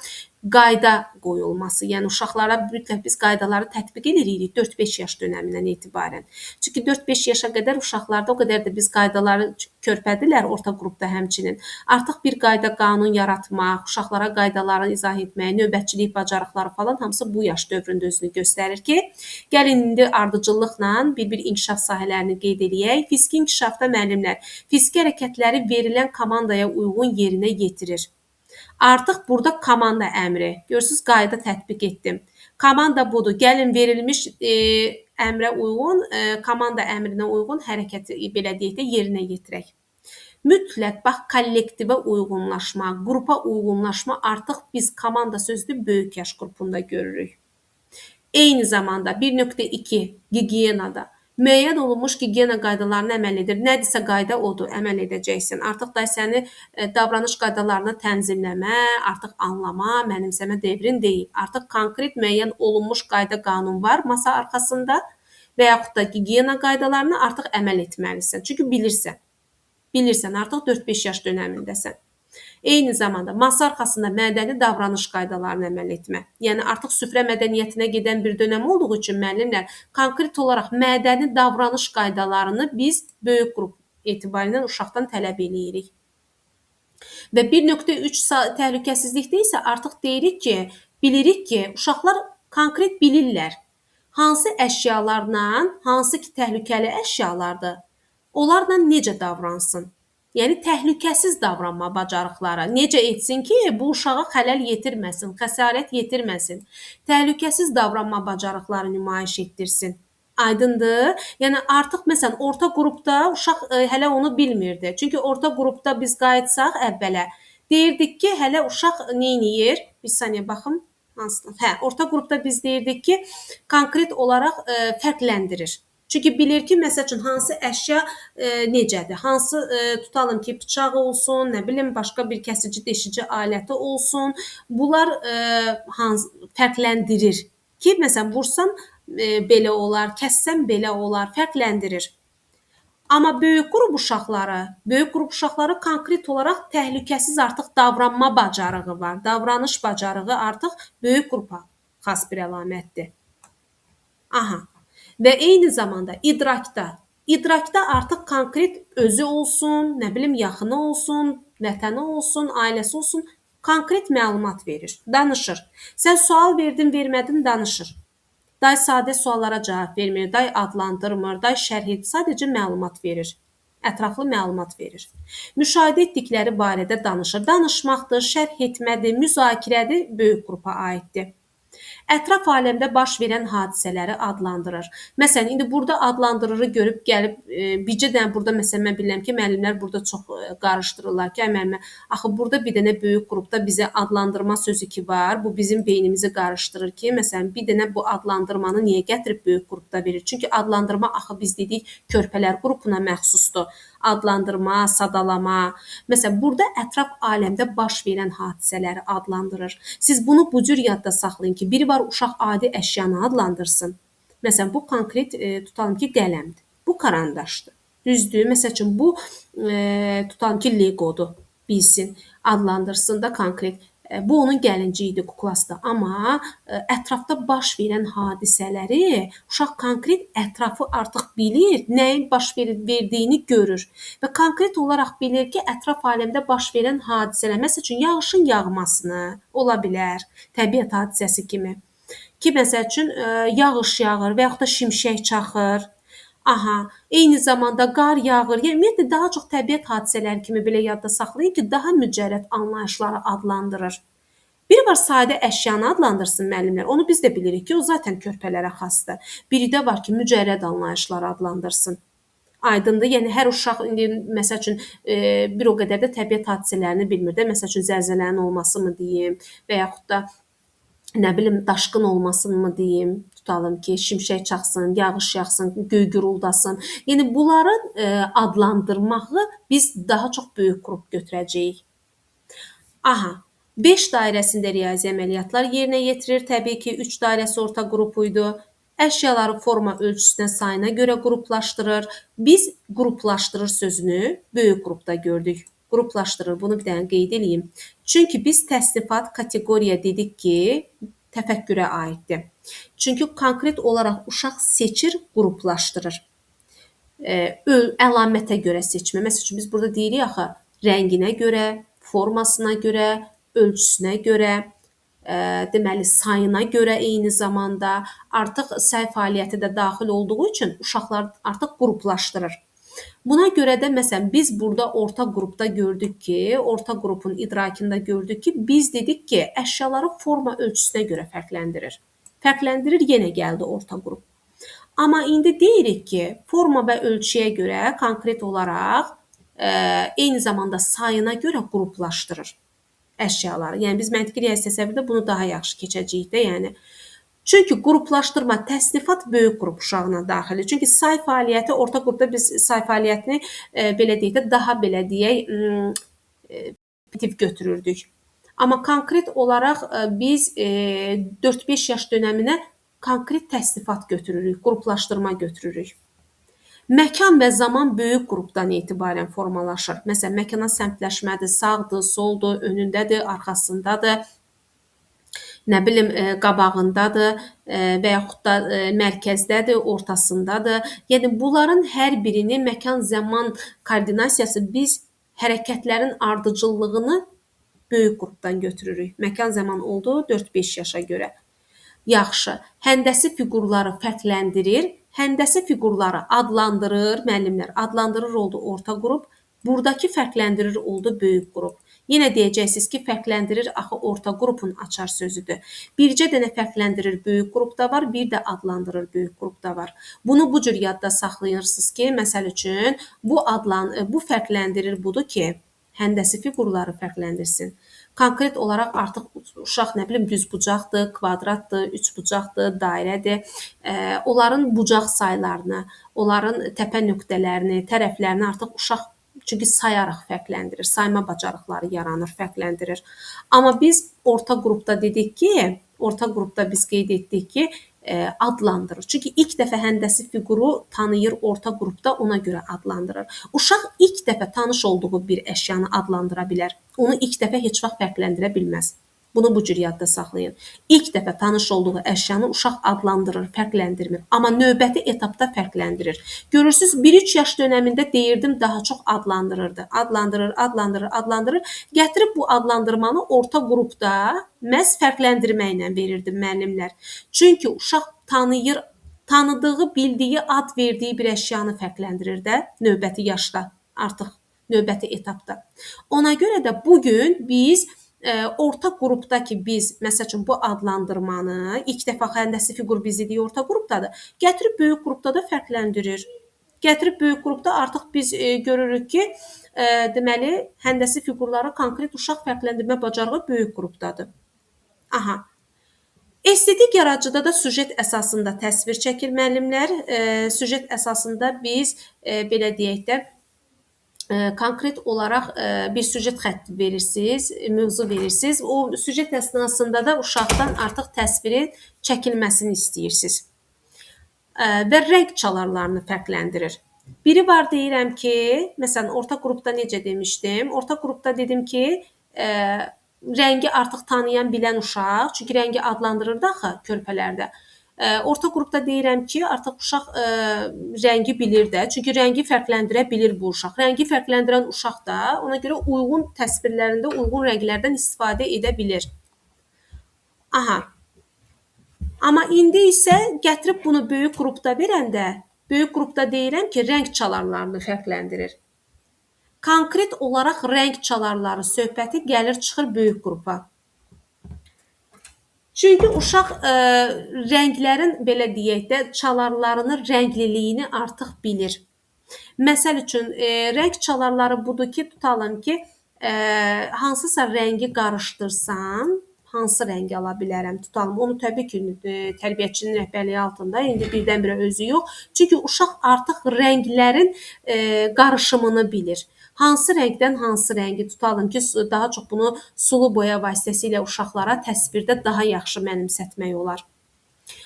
qayda qoyulması. Yəni uşaqlara mütləq biz qaydaları tətbiq edirik 4-5 yaş dönəmindən etibarən. Çünki 4-5 yaşa qədər uşaqlarda o qədər də biz qaydaları körpədirlər orta qrupda həmçinin. Artıq bir qayda qanun yaratmaq, uşaqlara qaydaları izah etmək, növbətçilik bacarıqları falan hamısı bu yaş dövründə özünü göstərir ki, gəlin indi ardıcıllıqla bir-bir inkişaf sahələrini qeyd eləyək. Fiziki inkişafda müəllimlər fiziki hərəkətləri verilən komandaya uyğun yerinə yetirir. Artıq burada komanda əmri. Görürsüz, qayda tətbiq etdim. Komanda budur. Gəlin verilmiş əmrə uyğun, komanda əmrinə uyğun hərəkəti belə deyək də yerinə yetirək. Mütləq bax kollektivə uyğunlaşma, qrupa uyğunlaşma artıq biz komanda sözünü böyük yaş qrupunda görürük. Eyni zamanda 1.2 gigiyenada müəyyən olunmuş gigiyena qaydalarına əməl edir. Nədirsə qayda odur, əməl edəcəksən. Artıq da səni davranış qaydalarını tənzimləmə, artıq anlama, mənimsəmə devrin deyil. Artıq konkret müəyyən olunmuş qayda qanun var masa arxasında və yaxud da gigiyena qaydalarına artıq əməl etməlisən. Çünki bilirsən. Bilirsən, artıq 4-5 yaş dönəmindəsən. Eyni zamanda masa arxasında mədəni davranış qaydalarına əməl etmə. Yəni artıq süfrə mədəniyyətinə gedən bir dönəm olduğu üçün müəllimlər konkret olaraq mədəni davranış qaydalarını biz böyük qrup etibarilə uşaqdan tələb eləyirik. Və 1.3 təhlükəsizlikdə isə artıq deyirik ki, bilirik ki, uşaqlar konkret bilirlər hansı əşyalarla, hansı ki təhlükəli əşyalardır, onlarla necə davransın. Yəni təhlükəsiz davranma bacarıqları necə etsin ki, bu uşağa xələl yetirməsin, xəsarət yetirməsin. Təhlükəsiz davranma bacarıqları nümayiş etdirsin. Aydındır? Yəni artıq məsələn orta qrupda uşaq hələ onu bilmirdi. Çünki orta qrupda biz qayıtsaq əvvələ deyirdik ki, hələ uşaq nə edir? Bir saniyə baxım. Orta qrupda biz deyirdik ki, konkret olaraq fərqləndirir. Çünki bilir ki, məsəl üçün hansı əşya necədir? Hansı tutalım ki, bıçaq olsun, nə bilim başqa bir kəsici, deşici aləti olsun. Bunlar fərqləndirir ki, məsələn vursam belə olar, kəssəm belə olar, fərqləndirir. Amma böyük qrup uşaqları konkret olaraq təhlükəsiz artıq davranma bacarığı var. Davranış bacarığı artıq böyük qrupa xas bir əlamətdir. Aha. Və eyni zamanda idrakda artıq konkret özü olsun, nə bilim yaxını olsun, vətəni olsun, ailəsi olsun, konkret məlumat verir, danışır. Sən sual verdin, vermədin, danışır. Day sadə suallara cavab vermir, day adlandırmır, day şərh edir, sadəcə məlumat verir. Ətraflı məlumat verir. Müşahidə etdikləri barədə danışır. Danışmaqdır, şərh etmədir, müzakirədir, böyük qrupa aiddir. Ətraf aləmdə baş verən hadisələri adlandırır. Məsələn, indi burada adlandırırı görüb gəlib, bircə dənə burada məsələn, mən bilirəm ki, müəllimlər burada çox qarışdırırlar ki, müəllimə, axı burada bir dənə böyük qrupda bizə adlandırma sözü ki var, bu bizim beynimizi qarışdırır ki, məsələn, bir dənə bu adlandırmanı niyə gətirib böyük qrupda verir? Çünki adlandırma axı biz dedik, körpələr qrupuna məxsusdur. Adlandırma, sadalama. Məsələn, burada ətraf aləmdə baş verən hadisələri adlandırır. Siz bunu bu cür yadda saxlayın ki, biri var uşaq adi əşyanı adlandırsın. Məsələn, bu konkret tutalım ki, qələmdir. Bu karandaşdır. Düzdür? Məsəl üçün, bu tutalım ki, legodur. Bilsin, adlandırsın da konkret. Bu onun gəlinciyi idi kuklasda. Amma ətrafda baş verən hadisələri uşaq konkret ətrafı artıq bilir, nəyin baş verdiyini görür və konkret olaraq bilir ki, ətraf aləmdə baş verən hadisələr, məsəl üçün yağışın yağmasını ola bilər, təbiət hadisəsi kimi. Ki, məsəl üçün yağış yağır və yaxud da şimşək çaxır. Aha, eyni zamanda qar yağır. Yəni ümumiyyətlə daha çox təbiət hadisələri kimi belə yadda saxlayın ki, daha mücərrəd anlayışları adlandırır. Biri var sadə əşyanı adlandırsın müəllimlər. Onu biz də bilirik ki, o zaten körpələrə xasdır. Biri də var ki, mücərrəd anlayışları adlandırsın. Aydındır. Yəni hər uşaq indi məsəl üçün bir o qədər də təbiət hadisələrini bilmir də. Məsəl üçün zəlzələnin olması mı deyim və yaxud da nə bilim daşqın olmasını mı deyim, tutalım ki, şimşək çaxsın, yağış yağsın, göy guruldasın. Yəni bunları adlandırmağı biz daha çox böyük qrup götürəcəyik. Aha, 5 dairəsində riyazi əməliyyatlar yerinə yetirir. Təbii ki, 3 dairəsi orta qrupuydu. Əşyaları forma ölçüsünə, sayına görə qruplaşdırır. Biz qruplaşdırır sözünü böyük qrupda gördük. Qruplaşdırır. Bunu bir dənə qeyd edeyim. Çünki biz təsnifat, kateqoriya dedik ki, təfəkkürə aiddir. Çünki konkret olaraq uşaq seçir, qruplaşdırır. Əlamətə görə seçmə. Məsəl üçün biz burada deyirik axı, rənginə görə, formasına görə, ölçüsünə görə, deməli sayına görə eyni zamanda artıq say fəaliyyəti də daxil olduğu üçün uşaqlar artıq qruplaşdırır. Buna görə də məsələn biz burada orta qrupda gördük ki, orta qrupun idrakında gördük ki, biz dedik ki, əşyaları forma ölçüsünə görə fərqləndirir. Fərqləndirir yenə gəldi orta qrup. Amma indi deyirik ki, forma və ölçüyə görə konkret olaraq eyni zamanda sayına görə qruplaşdırır əşyaları. Yəni biz məntiqi riyazi təsəvvürdə bunu daha yaxşı keçəcəyik də, yəni. Çünki qruplaşdırma, təsnifat böyük qrup uşağına daxildir. Çünki say fəaliyyəti orta qrupda biz say fəaliyyətini belə deyək də daha belə deyək tip götürürdük. Amma konkret olaraq biz 4-5 yaş dönəminə konkret təsnifat götürürük, qruplaşdırma götürürük. Məkan və zaman böyük qrupdan etibarən formalaşır. Məsələn, məkana səmtləşmədir, sağdır, soldur, önündədir, arxasındadır, nə bilim, qabağındadır və yaxud da mərkəzdədir, ortasındadır. Yəni, bunların hər birini məkan-zaman koordinasiyası biz hərəkətlərin ardıcıllığını böyük qrupdan götürürük. Məkan-zaman oldu 4-5 yaşa görə. Yaxşı, həndəsi fiqurları fərqləndirir, həndəsi fiqurları adlandırır, müəllimlər adlandırır oldu orta qrup, buradakı fərqləndirir oldu böyük qrup. Yenə deyəcəksiniz ki, fərqləndirir axı orta qrupun açar sözüdür. Bircə dənə fərqləndirir böyük qrupda var, bir də adlandırır böyük qrupda var. Bunu bu cür yadda saxlayırsınız ki, məsəl üçün bu fərqləndirir budur ki, həndəsi fiqurları fərqləndirsin. Konkret olaraq artıq uşaq nə bilim düzbucaqdır, kvadratdır, üçbucaqdır, dairədir. Onların bucaq saylarını, onların təpə nöqtələrini, tərəflərini artıq uşaq çünki sayaraq fərqləndirir, sayma bacarıqları yaranır, fərqləndirir. Amma biz orta qrupda dedik ki, orta qrupda biz qeyd etdik ki, adlandırır. Çünki ilk dəfə həndəsi fiquru tanıyır orta qrupda, ona görə adlandırır. Uşaq ilk dəfə tanış olduğu bir əşyanı adlandıra bilər. Onu ilk dəfə heç vaxt fərqləndirə bilməz. Bunu bu cür yadda saxlayın. İlk dəfə tanış olduğu əşyanı uşaq adlandırır, fərqləndirmir. Amma növbəti etapda fərqləndirir. Görürsünüz, 1-3 yaş dönəmində deyirdim, daha çox adlandırırdı. Adlandırır. Gətirib bu adlandırmanı orta qrupda məhz fərqləndirməklə verirdi müəllimlər. Çünki uşaq tanıyır, tanıdığı, bildiyi, ad verdiyi bir əşyanı fərqləndirir də növbəti yaşda, artıq növbəti etapda. Ona görə də bugün biz orta qrupda ki, biz məsəl üçün bu adlandırmanı ilk dəfə həndəsi fiqur biz dedik orta qrupdadır. Gətirib böyük qrupda da fərqləndirir. Gətirib böyük qrupda artıq biz görürük ki, deməli həndəsi fiqurları konkret uşaq fərqləndirmə bacarığı böyük qrupdadır. Aha. Estetik yaradıcıda da süjet əsasında təsvir çəkir müəllimlər. Süjet əsasında biz belə deyək də konkret olaraq bir süjet xətti verirsiniz, mövzu verirsiniz. O süjet əsnasında da uşaqdan artıq təsvirin çəkilməsini istəyirsiniz. Və rəng çalarlarını fərqləndirir. Biri var deyirəm ki, məsələn, orta qrupda necə demişdim? Orta qrupda dedim ki, rəngi artıq tanıyan, bilən uşaq, çünki rəngi adlandırırdı axı körpələrdə. Orta qrupda deyirəm ki, artıq uşaq rəngi bilir də, çünki rəngi fərqləndirə bilir bu uşaq. Rəngi fərqləndirən uşaq da ona görə uyğun təsvirlərində uyğun rənglərdən istifadə edə bilir. Aha. Amma indi isə gətirib bunu böyük qrupda verəndə, böyük qrupda deyirəm ki, rəng çalarlarını fərqləndirir. Konkret olaraq rəng çalarları söhbəti gəlir çıxır böyük qrupa. Çünki uşaq rənglərin, belə deyək də, çalarlarını, rəngliliyini artıq bilir. Məsəl üçün, rəng çalarları budur ki, tutalım ki, hansısa rəngi qarışdırsam, hansı rəngi ala bilərəm, tutalım. Onu təbii ki, tərbiyəçinin rəhbərliyi altında, indi birdən-birə özü yox. Çünki uşaq artıq rənglərin qarışımını bilir. Hansı rəngdən hansı rəngi tutalım ki, daha çox bunu sulu boya vasitəsilə uşaqlara təsvirdə daha yaxşı mənimsətmək olar.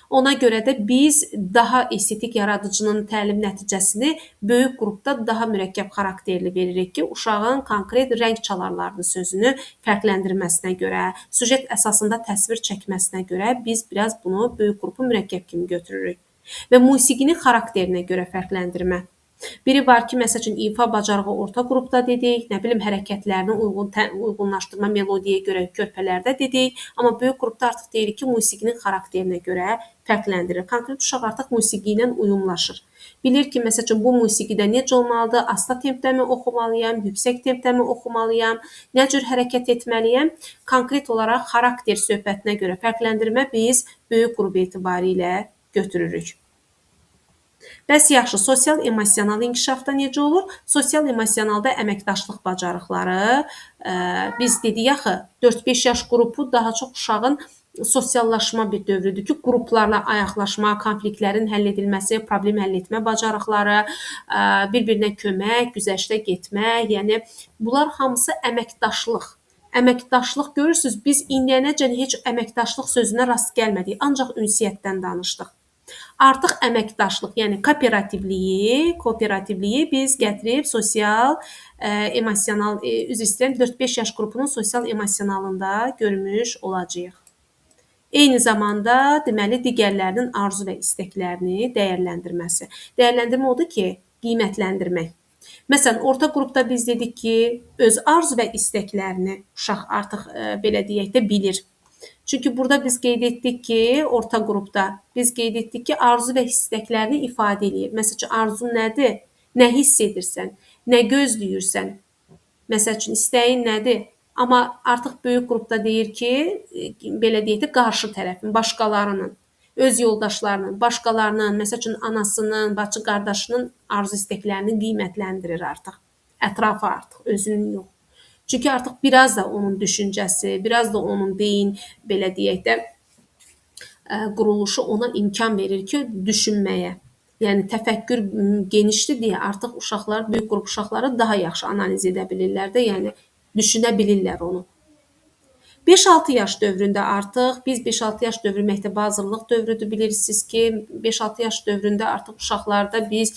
Ona görə də biz daha estetik yaradıcının təlim nəticəsini böyük qrupda daha mürəkkəb xarakterli veririk ki, uşağın konkret rəng çalarlarını sözünü fərqləndirməsinə görə, süjet əsasında təsvir çəkməsinə görə biz biraz bunu böyük qrupu mürəkkəb kimi götürürük. Və musiqinin xarakterinə görə fərqləndirmə. Biri var ki, məsəl üçün ifa bacarığı orta qrupda dedik, nə bilim hərəkətlərini uyğunlaşdırma melodiyaya görə körpələrdə dedik, amma böyük qrupda artıq deyirik ki, musiqinin xarakterinə görə fərqləndirir. Konkret uşaq artıq musiqi ilə uyumlaşır. Bilir ki, məsəl üçün bu musiqidə necə olmalıdır, asta tempdəmi oxumalıyam, yüksək tempdəmi oxumalıyam, nə cür hərəkət etməliyəm. Konkret olaraq xarakter söhbətinə görə fərqləndirmə biz böyük qrup etibarilə götürürük. Bəs yaxşı, sosial-emosional inkişafda necə olur? Sosial-emosionalda əməkdaşlıq bacarıqları, biz dedik axı, 4-5 yaş qrupu daha çox uşağın sosiallaşma bir dövrüdür ki, qruplarla ayaqlaşma, konfliktlərin həll edilməsi, problem həll etmə bacarıqları, bir-birinə kömək, güzəştə getmək, yəni bunlar hamısı əməkdaşlıq. Əməkdaşlıq görürsünüz, biz indiyənəcən heç əməkdaşlıq sözünə rast gəlmədik, ancaq ünsiyyətdən danışdıq. Artıq əməkdaşlıq, yəni kooperativliyi biz gətirib sosial, emosional, üzr istəyirəm, 4-5 yaş qrupunun sosial emosionalında görmüş olacağıq. Eyni zamanda, deməli, digərlərinin arzu və istəklərini dəyərləndirməsi. Dəyərləndirmə odur ki, qiymətləndirmək. Məsələn, orta qrupda biz dedik ki, öz arzu və istəklərini uşaq artıq, belə deyək də, bilir. Çünki burada biz qeyd etdik ki, orta qrupda biz qeyd etdik ki, arzu və istəklərini ifadə edir. Məsəl üçün, arzun nədir? Nə hiss edirsən? Nə gözləyirsən? Məsəl üçün, istəyin nədir? Amma artıq böyük qrupda deyir ki, belə deyək də, qarşı tərəfin, başqalarının, öz yoldaşlarının, başqalarının, məsəl üçün, anasının, bacı qardaşının arzu istəklərini qiymətləndirir artıq. Ətrafı artıq, özünün yox. Çünki artıq biraz da onun düşüncəsi, biraz da onun beyin, belə deyək də, quruluşu ona imkan verir ki, düşünməyə. Yəni, təfəkkür genişdir deyə artıq uşaqlar, böyük qrup uşaqları daha yaxşı analiz edə bilirlər də, yəni düşünə bilirlər onu. 5-6 yaş dövründə artıq, biz 5-6 yaş dövrü məktəb hazırlıq dövrüdür, bilirsiniz ki, 5-6 yaş dövründə artıq uşaqlarda biz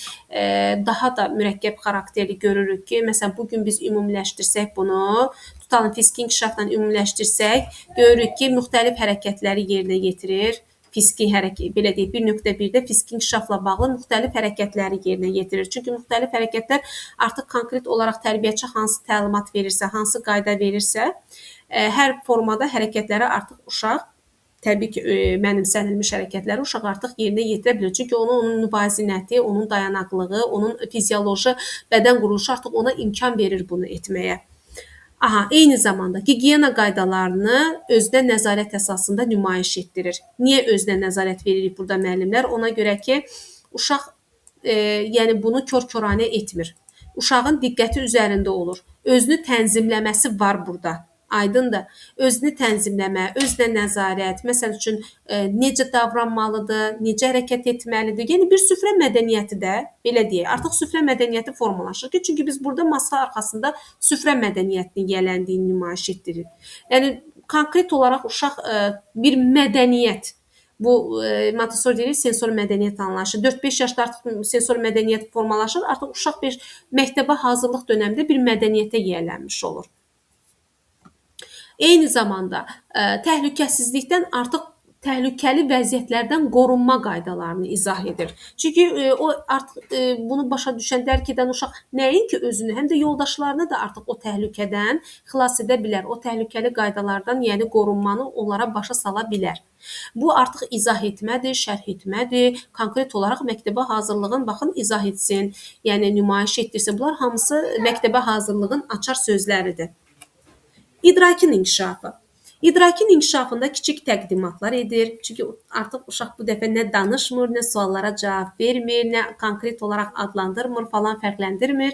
daha da mürəkkəb xarakterli görürük ki, məsələn, bugün biz ümumiləşdirsək bunu, tutalım fiziki inkişafla ümumiləşdirsək, görürük ki, müxtəlif hərəkətləri yerinə yetirir. Fiziki hərəkət, belə deyək, 1.1-də fiziki inkişafla bağlı müxtəlif hərəkətləri yerinə yetirir. Çünki müxtəlif hərəkətlər artıq konkret olaraq tərbiyəçi hansı təlimat verirsə, hansı qayda verirsə, hər formada hərəkətləri artıq uşaq, təbii ki, mənimsənilmiş hərəkətləri uşaq artıq yerinə yetirə bilir. Çünki onun müvazinəti, onun dayanıqlığı, onun fizioloji bədən quruluşu artıq ona imkan verir bunu etməyə. Aha, eyni zamanda gigiyena qaydalarını özünə nəzarət əsasında nümayiş etdirir. Niyə özünə nəzarət veririk burada müəllimlər? Ona görə ki, uşaq yəni bunu kör-koranə etmir. Uşağın diqqəti üzərində olur. Özünü tənzimləməsi var burada. Aydındır. Özünü tənzimləmə, özünə nəzarət, məsəl üçün necə davranmalıdır, necə hərəkət etməlidir. Yəni bir süfrə mədəniyyəti də, belə deyək, artıq süfrə mədəniyyəti formalaşır ki, çünki biz burada masa arxasında süfrə mədəniyyətinin yələndiyini nümayiş etdirir. Yəni konkret olaraq uşaq bir mədəniyyət, bu Montessori deyilir, sensor mədəniyyət anlayışı. 4-5 yaşda artıq sensor mədəniyyət formalaşır, artıq uşaq bir məktəbə hazırlıq dönəmində bir mədəniyyətə yiyələnmiş olur. Eyni zamanda təhlükəsizlikdən artıq təhlükəli vəziyyətlərdən qorunma qaydalarını izah edir. Çünki o artıq bunu başa düşən, dərk edən uşaq nəinki özünü, həm də yoldaşlarını da artıq o təhlükədən xilas edə bilər. O təhlükəli qaydalardan, yəni qorunmanı onlara başa sala bilər. Bu artıq izah etmədir, şərh etmədir. Konkret olaraq məktəbə hazırlığın baxın izah etsin, yəni nümayiş etdirsin. Bunlar hamısı məktəbə hazırlığın açar sözləridir. İdrakin inkişafı. İdrakin inkişafında kiçik təqdimatlar edir. Çünki artıq uşaq bu dəfə nə danışmır, nə suallara cavab vermir, nə konkret olaraq adlandırmır, falan fərqləndirmir.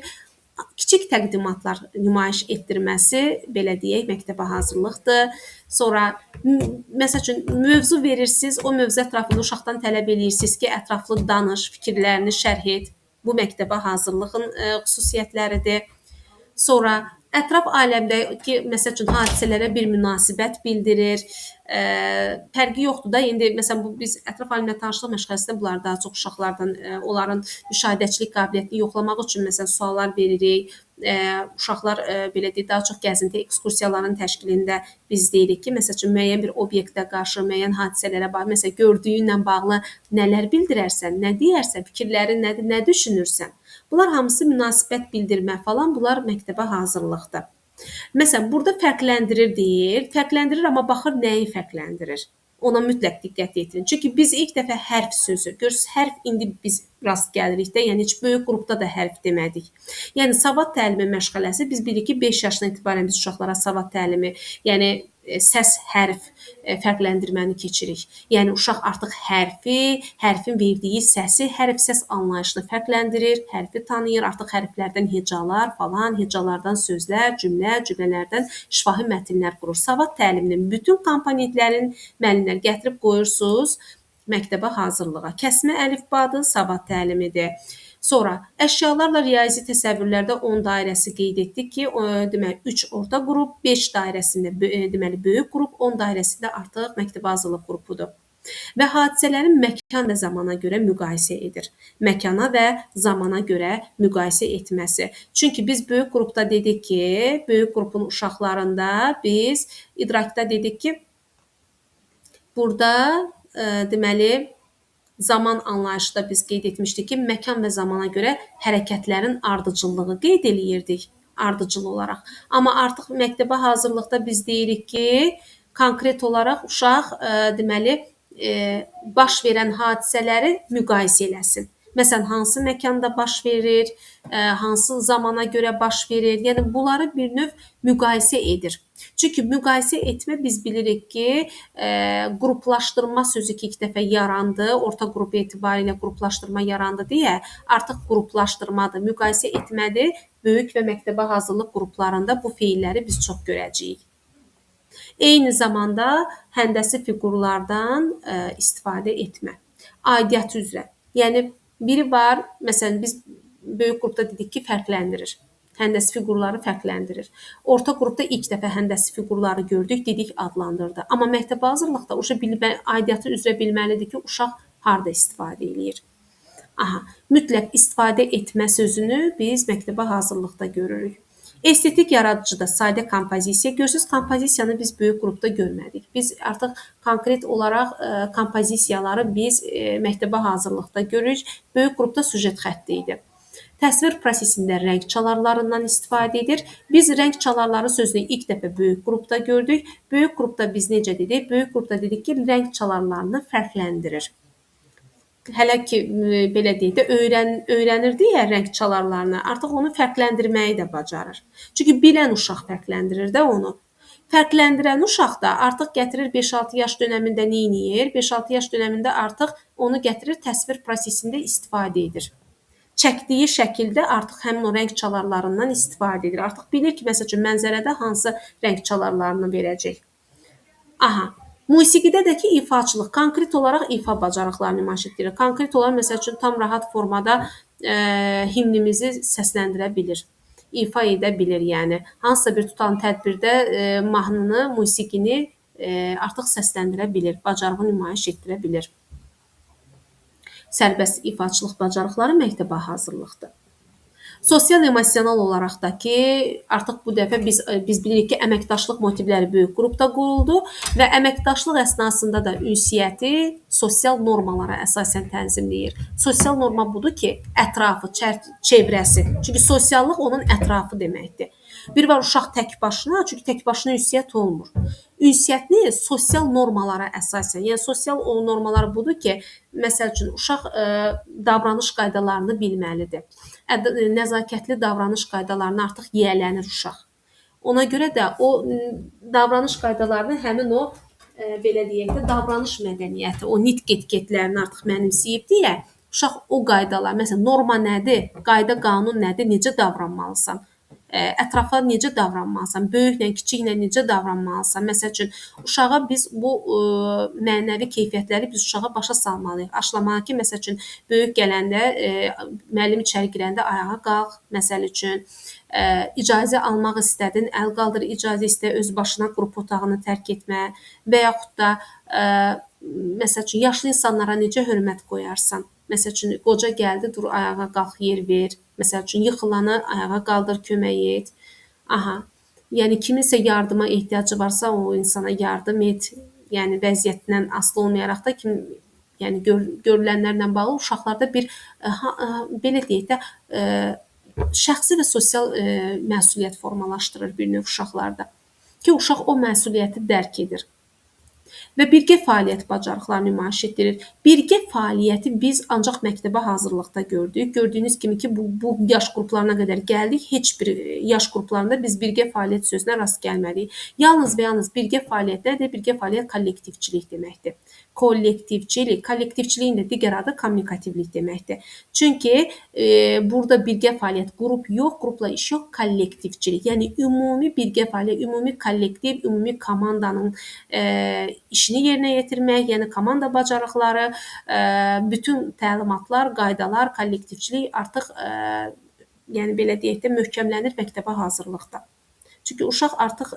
Kiçik təqdimatlar nümayiş etdirməsi, belə deyək, məktəbə hazırlıqdır. Sonra məsəl üçün mövzu verirsiniz, o mövzu ətrafında uşaqdan tələb edirsiniz ki, ətraflı danış, fikirlərini şərh et. Bu məktəbə hazırlığın xüsusiyyətləridir. Sonra ətraf aləmdəki məsəl üçün hadisələrə bir münasibət bildirir. Fərqi yoxdur da. İndi məsələn bu biz ətraf aləmlə tanışlıq məşğələsində bunlar daha çox uşaqlardan onların müşahidəçilik qabiliyyətini yoxlamaq üçün məsələn suallar veririk. Uşaqlar belə deyək daha çox gəzinti ekskursiyaların təşkilində biz deyirik ki, məsəl üçün müəyyən bir obyektə qarşı, müəyyən hadisələrə bağlı, məsələn gördüyü ilə bağlı nələr bildirərsən, nə deyərsən, fikirlərin nədir, nə düşünürsən? Bunlar hamısı münasibət bildirmə falan, bunlar məktəbə hazırlıqdır. Məsələn, burada fərqləndirir deyir. Fərqləndirir, amma baxır nəyi fərqləndirir. Ona mütləq diqqət yetirin. Çünki biz ilk dəfə hərf sözü, görürsüz, hərf indi biz rast gəlirik də, yəni heç böyük qrupda da hərf demədik. Yəni savad təlimi məşğələsi biz bilirik ki, 5 yaşdan etibarən biz uşaqlara savad təlimi, yəni səs, hərf fərqləndirməni keçirik. Yəni uşaq artıq hərfi, hərfin verdiyi səsi, hərf səs anlayışını fərqləndirir, hərfi tanıyır, artıq hərflərdən hecalar falan, hecalardan sözlər, cümlə, cümlələrdən şifahi mətnlər qurur. Savad təliminin bütün komponentlərini müəllimlər gətirib qoyursunuz məktəbə hazırlığa. Kəsmə əlifbadır, savad təlimidir. Sonra əşyalarla riyazi təsəvvürlərdə 10 dairəsi qeyd etdik ki, deməli 3 orta qrup, 5 dairəsində deməli böyük qrup, 10 dairəsində artıq məktəbə hazırlıq qrupudur. Və hadisələrin məkan və zamana görə müqayisə edir. Məkana və zamana görə müqayisə etməsi. Çünki biz böyük qrupda dedik ki, böyük qrupun uşaqlarında biz idrakda dedik ki, burada deməli zaman anlayışında biz qeyd etmişdik ki, məkan və zamana görə hərəkətlərin ardıcıllığı qeyd eləyirdik ardıcıl olaraq. Amma artıq məktəbə hazırlıqda biz deyirik ki, konkret olaraq uşaq deməli baş verən hadisələri müqayisə eləsin. Məsələn, hansı məkanda baş verir, hansı zamana görə baş verir, yəni bunları bir növ müqayisə edir. Çünki müqayisə etmə biz bilirik ki, qruplaşdırma sözü ki, ilk dəfə yarandı, orta qrup etibarilə qruplaşdırma yarandı deyə, artıq qruplaşdırmadır, müqayisə etmədir. Böyük və məktəbə hazırlıq qruplarında bu feilləri biz çox görəcəyik. Eyni zamanda həndəsi fiqurlardan istifadə etmə. Aidiyyatı üzrə. Yəni biri var, məsələn biz böyük qrupda dedik ki, fərqləndirir. Həndəsi fiqurları fərqləndirir. Orta qrupda ilk dəfə həndəsi fiqurları gördük, dedik adlandırdı. Amma məktəbə hazırlıqda aidiyyatı üzrə bilməlidir ki, uşaq harda istifadə eləyir. Aha, mütləq istifadə etmə sözünü biz məktəbə hazırlıqda görürük. Estetik yaradıcıda sadə kompozisiya. Görürsünüz, kompozisiyanı biz böyük qrupda görmədik. Biz artıq konkret olaraq kompozisiyaları biz məktəbə hazırlıqda görürük. Böyük qrupda süjet xətti idi. Təsvir prosesində rəng çalarlarından istifadə edir. Biz rəng çalarları sözünü ilk dəfə böyük qrupda gördük. Böyük qrupda biz necə dedik? Böyük qrupda dedik ki, rəng çalarlarını fərqləndirir. Hələ ki, belə deyək də, öyrənirdi ya rəng çalarlarını, artıq onu fərqləndirməyi də bacarır. Çünki bilən uşaq fərqləndirir də onu. Fərqləndirən uşaq da artıq gətirir 5-6 yaş dönəmində nə edir? 5-6 yaş dönəmində artıq onu gətirir təsvir prosesində istifadə edir. Çəkdiyi şəkildə artıq həmin o rəng çalarlarından istifadə edir. Artıq bilir ki, məsəl üçün mənzərədə hansı rəng çalarlarını verəcək. Aha, musiqidə də ki, ifaçılıq, konkret olaraq ifa bacarıqlarını nümayiş etdirir. Konkret olaraq, məsəl üçün, tam rahat formada himnimizi səsləndirə bilir, ifa edə bilir, yəni. Hansısa bir tutan tədbirdə mahnını, musiqini artıq səsləndirə bilir, bacarığı nümayiş etdirə bilir. Sərbəst ifaçılıq bacarıqları məktəbə hazırlıqdır. Sosial emosional olaraq da ki, artıq bu dəfə biz bilirik ki, əməkdaşlıq motivləri böyük qrupda quruldu və əməkdaşlıq əsnasında da ünsiyyəti sosial normalara əsasən tənzimləyir. Sosial norma budur ki, ətrafı, çevrəsi. Çünki sosiallıq onun ətrafı deməkdir. Bir var uşaq tək başına, çünki tək başına ünsiyyət olmur. Ünsiyyətini sosial normalara əsasən, yəni sosial normalar budur ki, məsəl üçün uşaq davranış qaydalarını bilməlidir. Nəzakətli davranış qaydalarına artıq yiyələnir uşaq. Ona görə də o davranış qaydalarını həmin o belə deyək də davranış mədəniyyəti, o nitq etiketlərini artıq mənimsəyib deyə uşaq o qaydalar, məsələn, norma nədir, qayda, qanun nədir, necə davranmalısan? Ətrafa necə davranmalısan, böyüklə, kiçiklə necə davranmalısan. Məsəl üçün, uşağa biz bu mənəvi keyfiyyətləri biz uşağa başa salmalıyıq. Aşılamalı ki, məsəl üçün, böyük gələndə, müəllim içəri girəndə ayağa qalx, məsəl üçün, icazə almaq istədin, əl qaldır, icazə istə, öz başına qrup otağını tərk etmə və yaxud da, məsəl üçün, yaşlı insanlara necə hörmət qoyarsan. Məsəl üçün, qoca gəldi, dur, ayağa qalx, yer ver. Məsəl üçün, yıxılana ayağa qaldır, kömək et. Aha. Yəni, kiminsə yardıma ehtiyacı varsa, o insana yardım et. Yəni, vəziyyətindən asılı olmayaraq da yəni, görülənlərlə bağlı uşaqlarda bir, belə deyək də, şəxsi və sosial məsuliyyət formalaşdırır bir növ uşaqlarda. Ki, uşaq o məsuliyyəti dərk edir. Və birgə fəaliyyət bacarıqlarını nümayiş etdirir. Birgə fəaliyyəti biz ancaq məktəbə hazırlıqda gördük. Gördüyünüz kimi ki, bu yaş qruplarına qədər gəldik. Heç bir yaş qruplarında biz birgə fəaliyyət sözünə rast gəlmədik. Yalnız və yalnız birgə fəaliyyət nədir? Birgə fəaliyyət kollektivçilik deməkdir. Kollektivçiliyin də digər adı kommunikativlik deməkdir. Çünki burada birgə fəaliyyət qrup yox, qrupla iş yox, kollektivçilik. Yəni, ümumi birgə fəaliyyət, ümumi kollektiv, ümumi komandanın işini yerinə yetirmək, yəni komanda bacarıqları, bütün təlimatlar, qaydalar, kollektivçilik artıq, yəni belə deyək də, möhkəmlənir məktəbə hazırlıqda. Çünki uşaq artıq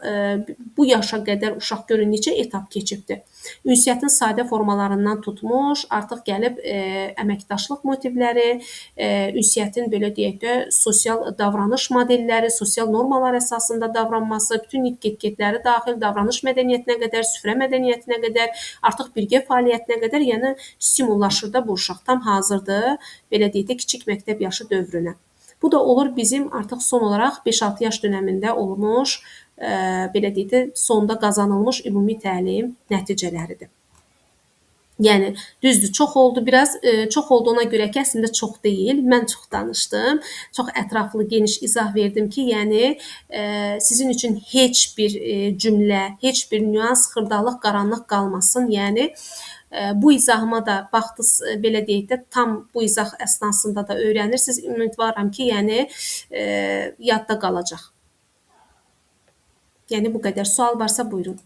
bu yaşa qədər uşaq görün neçə etap keçibdir. Ünsiyyətin sadə formalarından tutmuş, artıq gəlib əməkdaşlıq motivləri, ünsiyyətin belə deyək də, sosial davranış modelləri, sosial normalar əsasında davranması, bütün nitq etiketləri daxil, davranış mədəniyyətinə qədər, süfrə mədəniyyətinə qədər, artıq birgə fəaliyyətinə qədər, yəni stimullaşır da bu uşaq. Tam hazırdır, belə deyək də, kiçik məktəb yaşı dövrünə. Bu da olur bizim artıq son olaraq 5-6 yaş dönəmində olmuş, belə deyək də, sonda qazanılmış ümumi təlim nəticələridir. Yəni, düzdür, çox oldu biraz, çox oldu ona görə ki, əslində çox deyil, mən çox danışdım, çox ətraflı, geniş izah verdim ki, yəni, sizin üçün heç bir cümlə, heç bir nüans, xırdalıq, qaranlıq qalmasın, yəni, bu izahıma da baxdınız, belə deyək də, tam bu izah əsnasında da öyrənirsiniz. Ümidvaram ki, yəni, yadda qalacaq. Yəni, bu qədər. Sual varsa, buyurun.